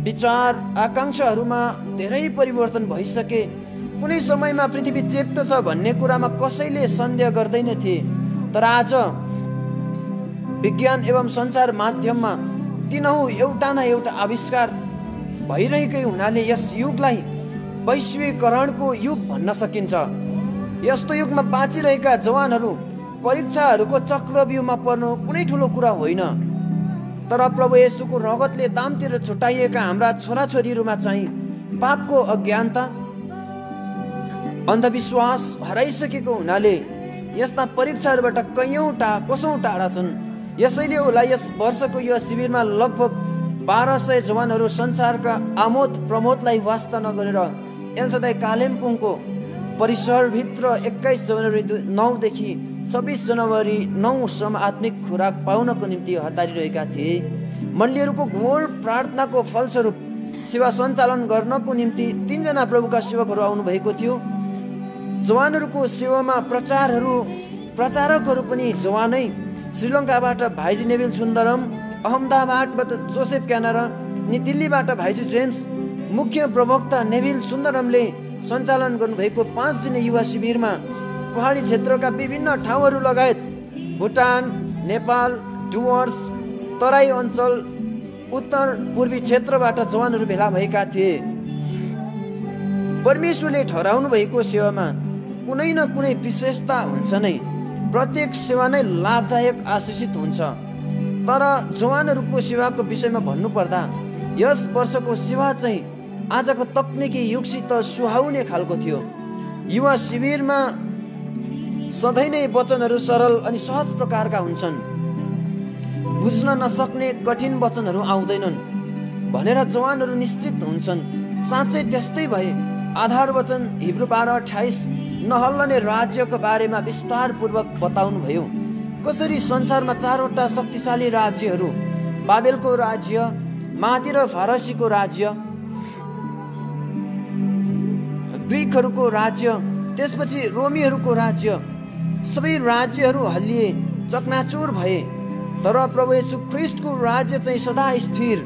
विचार आकाङ्क्षाहरूमा धेरै परिवर्तन भइसके। कुनै समयमा पृथ्वी चेप्टो छ भन्ने कुरामा कसैले सन्देह गर्दैन थिए, तर आज विज्ञान एवं सञ्चार माध्यममा दिनहुँ एउटा न एउटा आविष्कार भइरहेकै हुनाले यस युगलाई वैश्वीकरणको युग भन्न सकिन्छ। यस्तो युगमा बाँचिरहेका जवानहरू परीक्षाहरूको चक्रव्यूहमा पर्नु कुनै ठुलो कुरा होइन, तर प्रभु येशूको रगतले दामतिर छुट्याइएका हाम्रा छोराछोरीहरूमा चाहिँ पापको अज्ञानता अन्धविश्वास हराइसकेको हुनाले यस्ता परीक्षाहरूबाट कसौँ टाढा छन्। यसैले होला यस वर्षको यो शिविरमा लगभग 1200 जवानहरू संसारका आमोद प्रमोदलाई वास्ता नगरेर एलसादाई कालिम्पोङको परिसरभित्र 21 जनवरी 9 देखि 26 जनवरी 9 सम्म आत्मिक खुराक पाउनको निम्ति हतारिरहेका थिए। मण्डलीहरूको घोर प्रार्थनाको फलस्वरूप सेवा सञ्चालन गर्नको निम्ति 3 जना प्रभुका सेवकहरू आउनुभएको थियो। जवानहरूको सेवामा प्रचारकहरू पनि जवानै। श्रीलङ्काबाट भाइजी नेभिल सुन्दरम, अहमदाबादबाट जोसेफ क्यानारा अनि दिल्लीबाट भाइजी जेम्स, मुख्य प्रवक्ता नेभिल सुन्दरमले सञ्चालन गर्नुभएको 5 दिने युवा शिविरमा पहाडी क्षेत्रका विभिन्न ठाउँहरू लगायत भुटान, नेपाल, डुवर्स, तराई अञ्चल, उत्तर पूर्वी क्षेत्रबाट जवानहरू भेला भएका थिए। परमेश्वरले ठहराउनु भएको सेवामा कुनै न कुनै विशेषता हुन्छ नै। प्रत्येक सेवा नै लाभदायक आशिषित हुन्छ। तर जवानहरूको सेवाको विषयमा भन्नुपर्दा यस वर्षको सेवा चाहिँ आजको तकनिकी युगसित सुहाउने खालको थियो। युवा शिविरमा सधैँ नै वचनहरू सरल अनि सहज प्रकारका हुन्छन्। बुझ्न नसक्ने कठिन वचनहरू आउँदैनन् भनेर जवानहरू निश्चित हुन्छन्। साँच्चै त्यस्तै भए आधार वचन हिब्रू 12:28 नहल्लने राज्यको बारेमा विस्तारपूर्वक बताउनु भयो। कसरी संसारमा 4वटा शक्तिशाली राज्यहरू, बाबेलको राज्य, मादी र फारसीको राज्य, ग्रिकहरूको राज्य, त्यसपछि रोमीहरूको राज्य, सबै राज्यहरू हल्लिए, चकनाचुर भए। तर प्रभु येशू ख्रीष्टको राज्य चाहिँ सदा स्थिर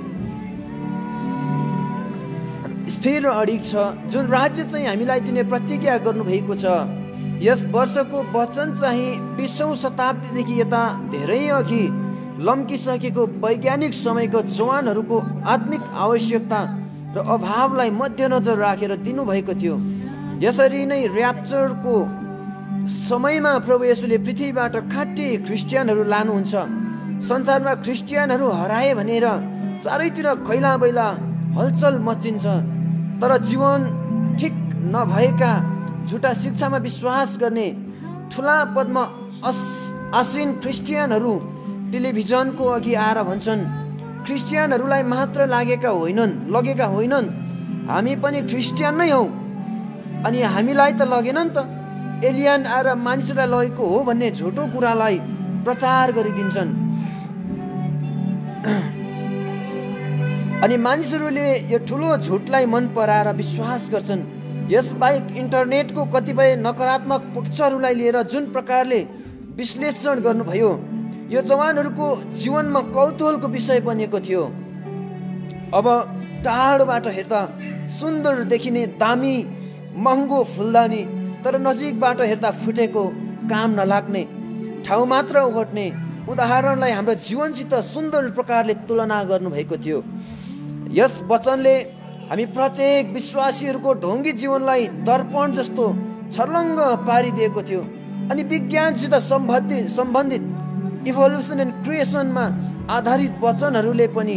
र अडिग छ, जुन राज्य चाहिँ हामीलाई दिने प्रतिज्ञा गर्नुभएको छ। यस वर्षको वचन चाहिँ 20औं शताब्दीदेखि यता धेरै अघि लम्किसकेको वैज्ञानिक समयको जवानहरूको आत्मिक आवश्यकता र अभावलाई मध्यनजर राखेर दिनुभएको थियो। यसरी नै र्याप्चरको समयमा प्रभु येशूले पृथ्वीबाट खाटी क्रिस्चियनहरू लानुहुन्छ। संसारमा क्रिस्चियनहरू हराए भनेर चारैतिर खैला बैला हलचल मचिन्छ, तर जीवन ठिक नभएका झुटा शिक्षामा विश्वास गर्ने ठुला पदमा आसीन क्रिस्चियनहरू टेलिभिजनको अघि आएर भन्छन्, क्रिस्चियनहरूलाई मात्र लगेका होइनन्, हामी पनि क्रिस्चियन नै हौ, अनि हामीलाई त लगेन नि त, एलियन आएर मानिसलाई लगेको हो भन्ने झुटो कुरालाई प्रचार गरिदिन्छन्। अनि मानिसहरूले यो ठुलो झुटलाई मन पराएर विश्वास गर्छन्। यसबाहेक इन्टरनेटको कतिपय नकारात्मक पक्षहरूलाई लिएर जुन प्रकारले विश्लेषण गर्नुभयो, यो जवानहरूको जीवनमा कौतूहलको विषय बनेको थियो। अब टाढोबाट हेर्दा सुन्दर देखिने दामी महँगो फुलदानी, तर नजिकबाट हेर्दा फुटेको, काम नलाग्ने, ठाउँ मात्र ओगट्ने उदाहरणलाई हाम्रो जीवनसित सुन्दर प्रकारले तुलना गर्नुभएको थियो। यस वचनले हामी प्रत्येक विश्वासीहरूको ढोङ्गी जीवनलाई दर्पण जस्तो छर्लङ्ग पारिदिएको थियो। अनि विज्ञानसित सम्बन्धित इभोल्युसन एन्ड क्रिएसनमा आधारित वचनहरूले पनि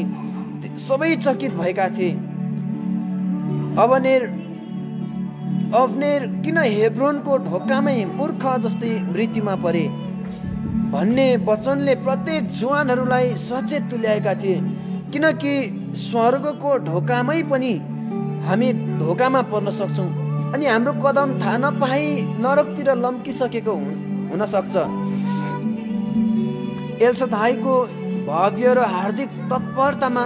सबै चकित भएका थिए। अब्नेर किन हेब्रोनको ढोकामै मूर्ख जस्तै मृत्युमा परे भन्ने वचनले प्रत्येक जवानहरूलाई सचेत तुल्याएका थिए, किनकि स्वर्गको ढोकामै पनि हामी धोकामा पर्न सक्छौँ अनि हाम्रो कदम थाहा नपाई नरकतिर लम्किसकेको हुन सक्छ। एलसादाईको भव्य र हार्दिक तत्परतामा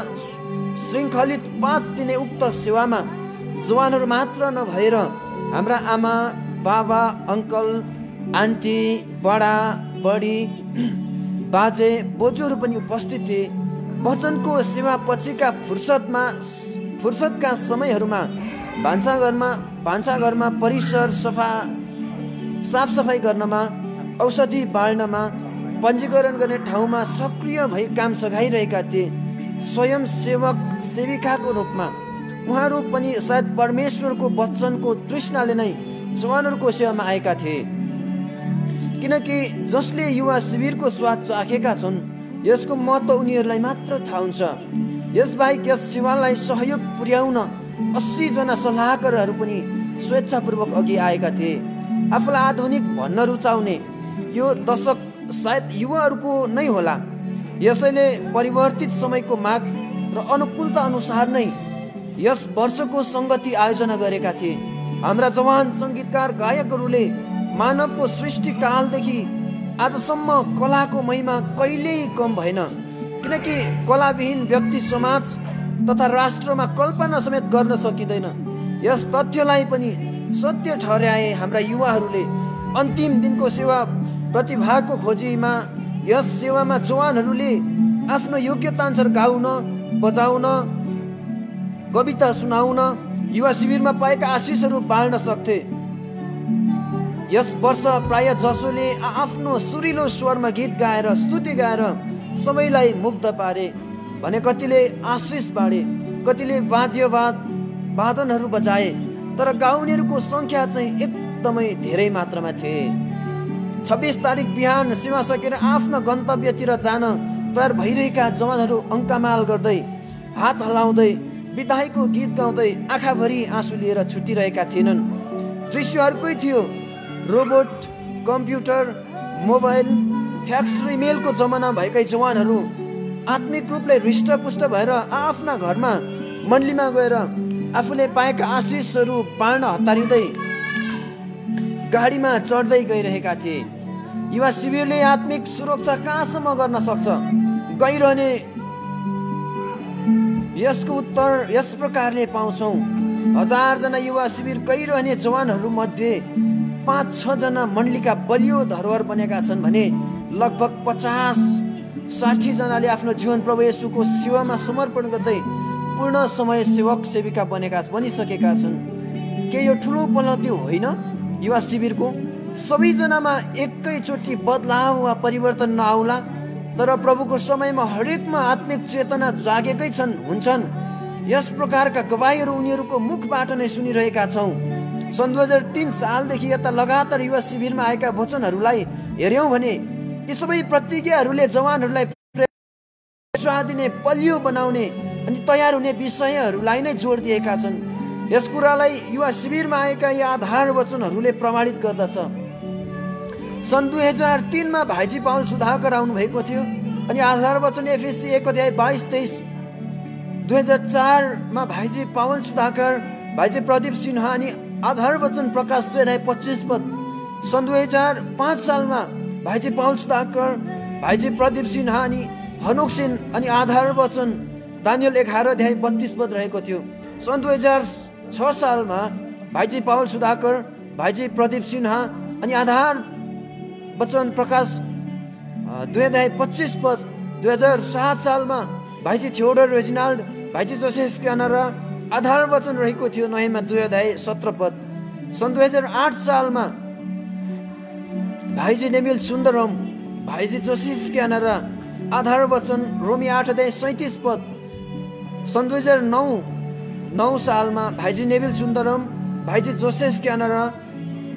श्रृङ्खलित 5 दिने उक्त सेवामा जवानहरू मात्र नभएर हाम्रा आमा, बाबा, अङ्कल, आन्टी, बडा बडी, बाजे बोजूहरू पनि उपस्थित थिए। वचनको सेवा पछिका फुर्सदका समयहरूमा भान्साघरमा परिसर साफसफाइ गर्नमा, औषधि बाँड्नमा, पञ्जीकरण गर्ने ठाउँमा सक्रिय भई काम सघाइरहेका थिए। स्वयं सेविकाको रूपमा उहाँहरू पनि सायद परमेश्वरको वचनको तृष्णाले नै जवानहरूको सेवामा आएका थिए। किनकि जसले युवा शिविरको स्वाद चाखेका छन्, यसको महत्त्व उनीहरूलाई मात्र थाहा हुन्छ। यसबाहेक यस सेवालाई सहयोग पुर्याउन 80 जना सल्लाहकारहरू पनि स्वेच्छापूर्वक अघि आएका थिए। आफूलाई आधुनिक भन्न रुचाउने यो दशक सायद युवाहरूको नै होला। यसैले परिवर्तित समयको माग र अनुकूलता अनुसार नै यस वर्षको सङ्गति आयोजना गरेका थिए। हाम्रा जवान सङ्गीतकार गायकहरूले मानवको सृष्टिकालदेखि आजसम्म कलाको महिमा कहिल्यै कम भएन। किनकि कलाविहीन व्यक्ति, समाज तथा राष्ट्रमा कल्पना समेत गर्न सकिँदैन। यस तथ्यलाई पनि सत्य ठहर्याए हाम्रा युवाहरूले। अन्तिम दिनको सेवा प्रतिभाको खोजीमा यस सेवामा जवानहरूले आफ्नो योग्यताअनुसार गाउन, बजाउन, कविता सुनाउन, युवा शिविरमा पाएका आशिषहरू बाँड्न सक्थे। यस वर्ष प्राय जसोले आफ्नो सुरिलो स्वरमा गीत गाएर, स्तुति गाएर सबैलाई मुग्ध पारे भने कतिले आशिष बाँडे, कतिले वादनहरू बजाए। तर गाउनेहरूको सङ्ख्या चाहिँ एकदमै धेरै मात्रामा थिए। 26 तारिक बिहान सेवा सकेर आफ्ना गन्तव्यतिर जान तयार भइरहेका जवानहरू अङ्कमाल गर्दै, हात हलाउँदै, बिदाईको गीत गाउँदै, आँखाभरि आँसु लिएर छुटिरहेका थिएनन्। दृश्य अर्कै थियो। रोबोट, कम्प्युटर, मोबाइल, फ्याक्स र इमेलको जमाना भएकै जवानहरू आत्मिक रूपले हृष्टपुष्ट भएर आफ्ना घरमा मण्डलीमा गएर आफूले पाएका आशिषहरू बाँड्न हतारिँदै गाडीमा चढ्दै गइरहेका थिए। युवा शिविरले आत्मिक सुरक्षा कहाँसम्म गर्न सक्छ? गइरहने यसको उत्तर यस प्रकारले पाउँछौँ। 1000 जना युवा शिविर गइरहने जवानहरू मध्ये 5-6 जना मण्डलीका बलियो धरोहर बनेका छन् भने लगभग 50-60 जनाले आफ्नो जीवन प्रभु येशूको सेवामा समर्पण गर्दै पूर्ण समय सेवक सेविका बनिसकेका छन्। के यो ठुलो उपलब्धि होइन युवा शिविरको? सबैजनामा एकैचोटि बदलाव वा परिवर्तन नआउला, तर प्रभुको समयमा हरेकमा आत्मिक चेतना जागेकै हुन्छन्। यस प्रकारका गवाईहरू उनीहरूको मुखबाट नै सुनिरहेका छौँ। सन् 2003 सालदेखि यता लगातार युवा शिविरमा आएका वचनहरूलाई हेऱ्यौँ भने यी सबै प्रतिज्ञाहरूले जवानहरूलाई दिने, बलियो बनाउने अनि तयार हुने विषयहरूलाई नै जोड दिएका छन्। यस कुरालाई युवा शिविरमा आएका यी आधार वचनहरूले प्रमाणित गर्दछ। सन् 2003 मा भाइजी पाउल सुधाकर आउनु भएको थियो अनि आधार वचन एफएससी 1:22-23। 2004 मा भाइजी पाउल सुधाकर, भाइजी प्रदीप सिन्हा अनि आधार वचन प्रकाश 2:25 पद। सन् 2005 सालमा भाइजी पाउल सुधाकर, भाइजी प्रदीप सिन्हा अनि हनुक सिंह अनि आधार वचन दानियल 11:32 पद रहेको थियो। सन् 2006 सालमा भाइजी पाउल सुधाकर, भाइजी प्रदीप सिन्हा अनि आधार वचन प्रकाश 2:25 पद। 2007 सालमा भाइजी थियोडर रेजिनाल्ड, भाइजी जोसेफ क्यानारा, आधार वचन रहेको थियो नहेमा 2:17 पद। सन् 2008 सालमा भाइजी नेमिल सुन्दरम, भाइजी जोसेफ क्यानारा, आधार वचन रोमी 8:37 पद। सन् 2009 सालमा भाइजी नेमिल सुन्दरम, भाइजी जोसेफ क्यानारा,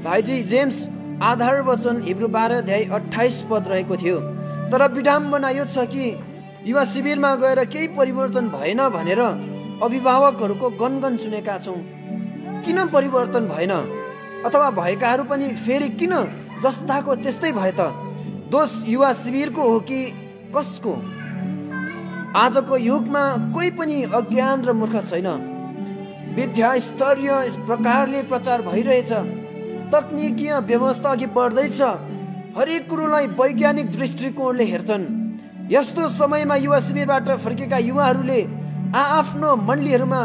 भाइजी जेम्स, आधार वचन हिब्रू 12:28 पद रहेको थियो। तर विडम्बना यो छ कि युवा शिविरमा गएर केही परिवर्तन भएन भनेर अभिभावकहरूको गनगन सुनेका छौँ। किन परिवर्तन भएन? अथवा भएकाहरू पनि फेरि किन जस्ताको त्यस्तै भए त? दोष युवा शिविरको हो कि कसको? आजको युगमा कोही पनि अज्ञान र मूर्ख छैन। विद्या स्तरीय प्रकारले प्रचार भइरहेछ। तकनिकीय व्यवस्था अघि बढ्दैछ। हरेक कुरोलाई वैज्ञानिक दृष्टिकोणले हेर्छन्। यस्तो समयमा युवा शिविरबाट फर्केका युवाहरूले आफ्नो मण्डलीहरूमा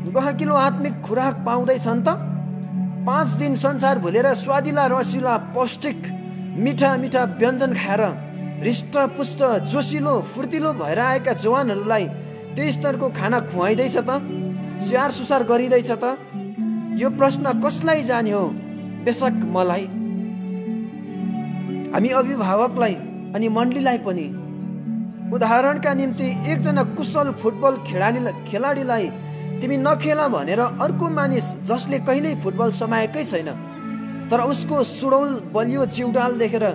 गहकिलो आत्मिक खुराक पाउँदैछन् त? 5 दिन संसार भुलेर स्वादिला रसिला पौष्टिक मिठा मिठा व्यञ्जन खाएर हृष्टपुष्ट जोसिलो फुर्तिलो भएर आएका जवानहरूलाई त्यही स्तरको खाना खुवाइँदैछ त, स्याहार सुसार गरिँदैछ त? यो प्रश्न कसलाई जाने हो? बेशक मलाई, हामी अभिभावकलाई अनि मण्डलीलाई पनि। उदाहरणका निम्ति एकजना कुशल फुटबल खेलाडीलाई तिमी नखेला भनेर अर्को मानिस जसले कहिल्यै फुटबल समाएकै छैन तर उसको सुडौल बलियो जिउडाल देखेर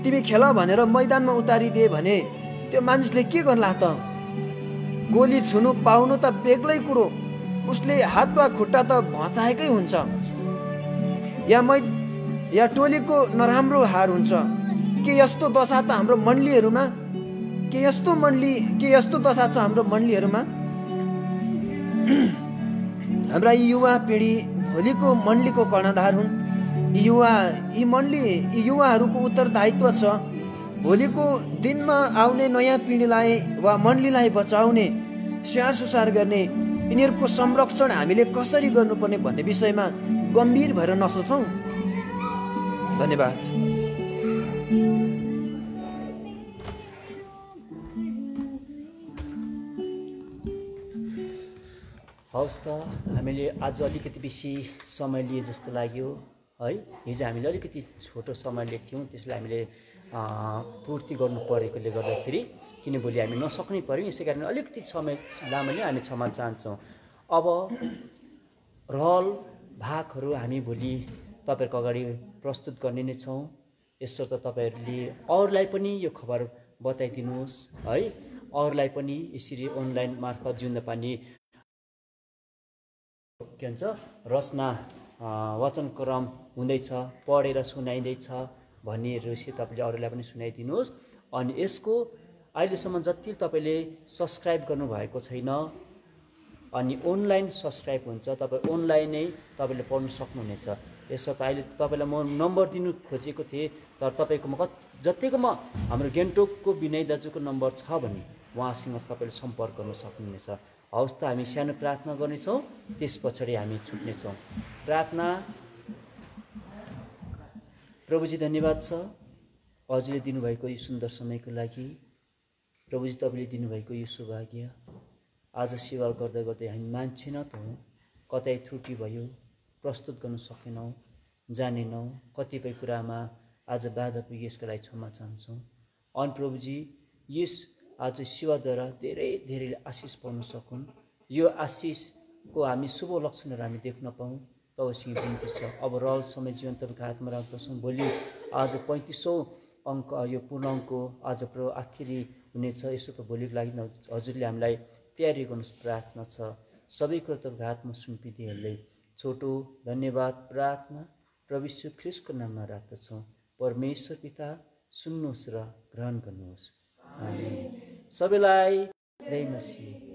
तिमी खेल भनेर मैदानमा उतारिदिए भने त्यो मानिसले के गर्ला त? गोली छुनु पाउनु त बेग्लै कुरो, उसले हात वा खुट्टा त भचाएकै हुन्छ, या टोलीको नराम्रो हार हुन्छ। के यस्तो दशा त हाम्रो मण्डलीहरूमा? के यस्तो दशा छ हाम्रो मण्डलीहरूमा? हाम्रा युवा पिँढी भोलिको मण्डलीको कर्णधार हुन्। यी युवाहरूको उत्तरदायित्व छ भोलिको दिनमा आउने नयाँ पिँढीलाई वा मण्डलीलाई बचाउने, स्याहार सुसार गर्ने, यिनीहरूको संरक्षण हामीले कसरी गर्नुपर्ने भन्ने विषयमा गम्भीर भएर नसोचौँ। धन्यवाद। हवस् त, हामीले आज अलिकति बेसी समय लिए जस्तो लाग्यो है। हिजो हामीले अलिकति छोटो समय लिएको थियौँ, त्यसलाई हामीले पूर्ति गर्नु परेकोले गर्दाखेरि किन भोलि हामी नसक्नै पर्यो, यसै कारण अलिकति समय लामो लियो, हामी क्षमा चाहन्छौँ। अब रहल भागहरू हामी भोलि तपाईँहरूको अगाडि प्रस्तुत गर्ने नै छौँ। यसो त तपाईँहरूले अरूलाई पनि यो खबर बताइदिनुहोस् है, अरूलाई पनि यसरी अनलाइन मार्फत जिउँदो पानी के भन्छ रचना वचनक्रम हुँदैछ, पढेर सुनाइँदैछ भन्नेहरू चाहिँ तपाईँले अरूलाई पनि सुनाइदिनुहोस्। अनि यसको अहिलेसम्म जति तपाईँले सब्सक्राइब गर्नुभएको छैन अनि अनलाइन सब्सक्राइब हुन्छ, तपाईँ अनलाइनै तपाईँले पढ्नु सक्नुहुनेछ। यसो त अहिले तपाईँलाई म नम्बर दिनु खोजेको थिएँ तर तपाईँकोमा जतिकोमा हाम्रो गान्तोकको विनय दाजुको नम्बर छ भने उहाँसँग तपाईँले सम्पर्क गर्न सक्नुहुनेछ। हवस् त, हामी सानो प्रार्थना गर्नेछौँ, त्यस पछाडि हामी छुट्नेछौँ। प्रार्थना। प्रभुजी धन्यवाद छ हजुरले दिनुभएको यो सुन्दर समयको लागि। प्रभुजी तपाईँले दिनुभएको यो सौभाग्य आज सेवा गर्दा गर्दै हामी मान्छे न त हौँ, कतै त्रुटि भयो, प्रस्तुत गर्न सकेनौँ, जानेनौँ, कतिपय कुरामा आज बाधा पुगे, यसको लागि क्षमा चाहन्छौँ। अनि प्रभुजी यस आज सेवाद्वारा धेरै धेरै आशिष पाउन सकुन्, यो आशिषको हामी शुभ लक्षणहरू हामी देख्न पाऊँ, तपाईँसँग बिन्ती छ। अब रहल समय जीवन तपाईँको हातमा राख्दछौँ। भोलि आज 35औँ अङ्क यो पूर्ण अङ्कको आज आखिरी हुनेछ। यसो त भोलिको लागि हजुरले हामीलाई तयारी गर्नुहोस्, प्रार्थना छ। सबै कुरो तपाईँको हातमा सुम्पिदिएहरूले छोटो धन्यवाद प्रार्थना प्रभु यीशु ख्रीष्टको नाममा राख्दछौँ। परमेश्वर पिता सुन्नुहोस् र ग्रहण गर्नुहोस्। आमेन। सबैलाई जय मसीह।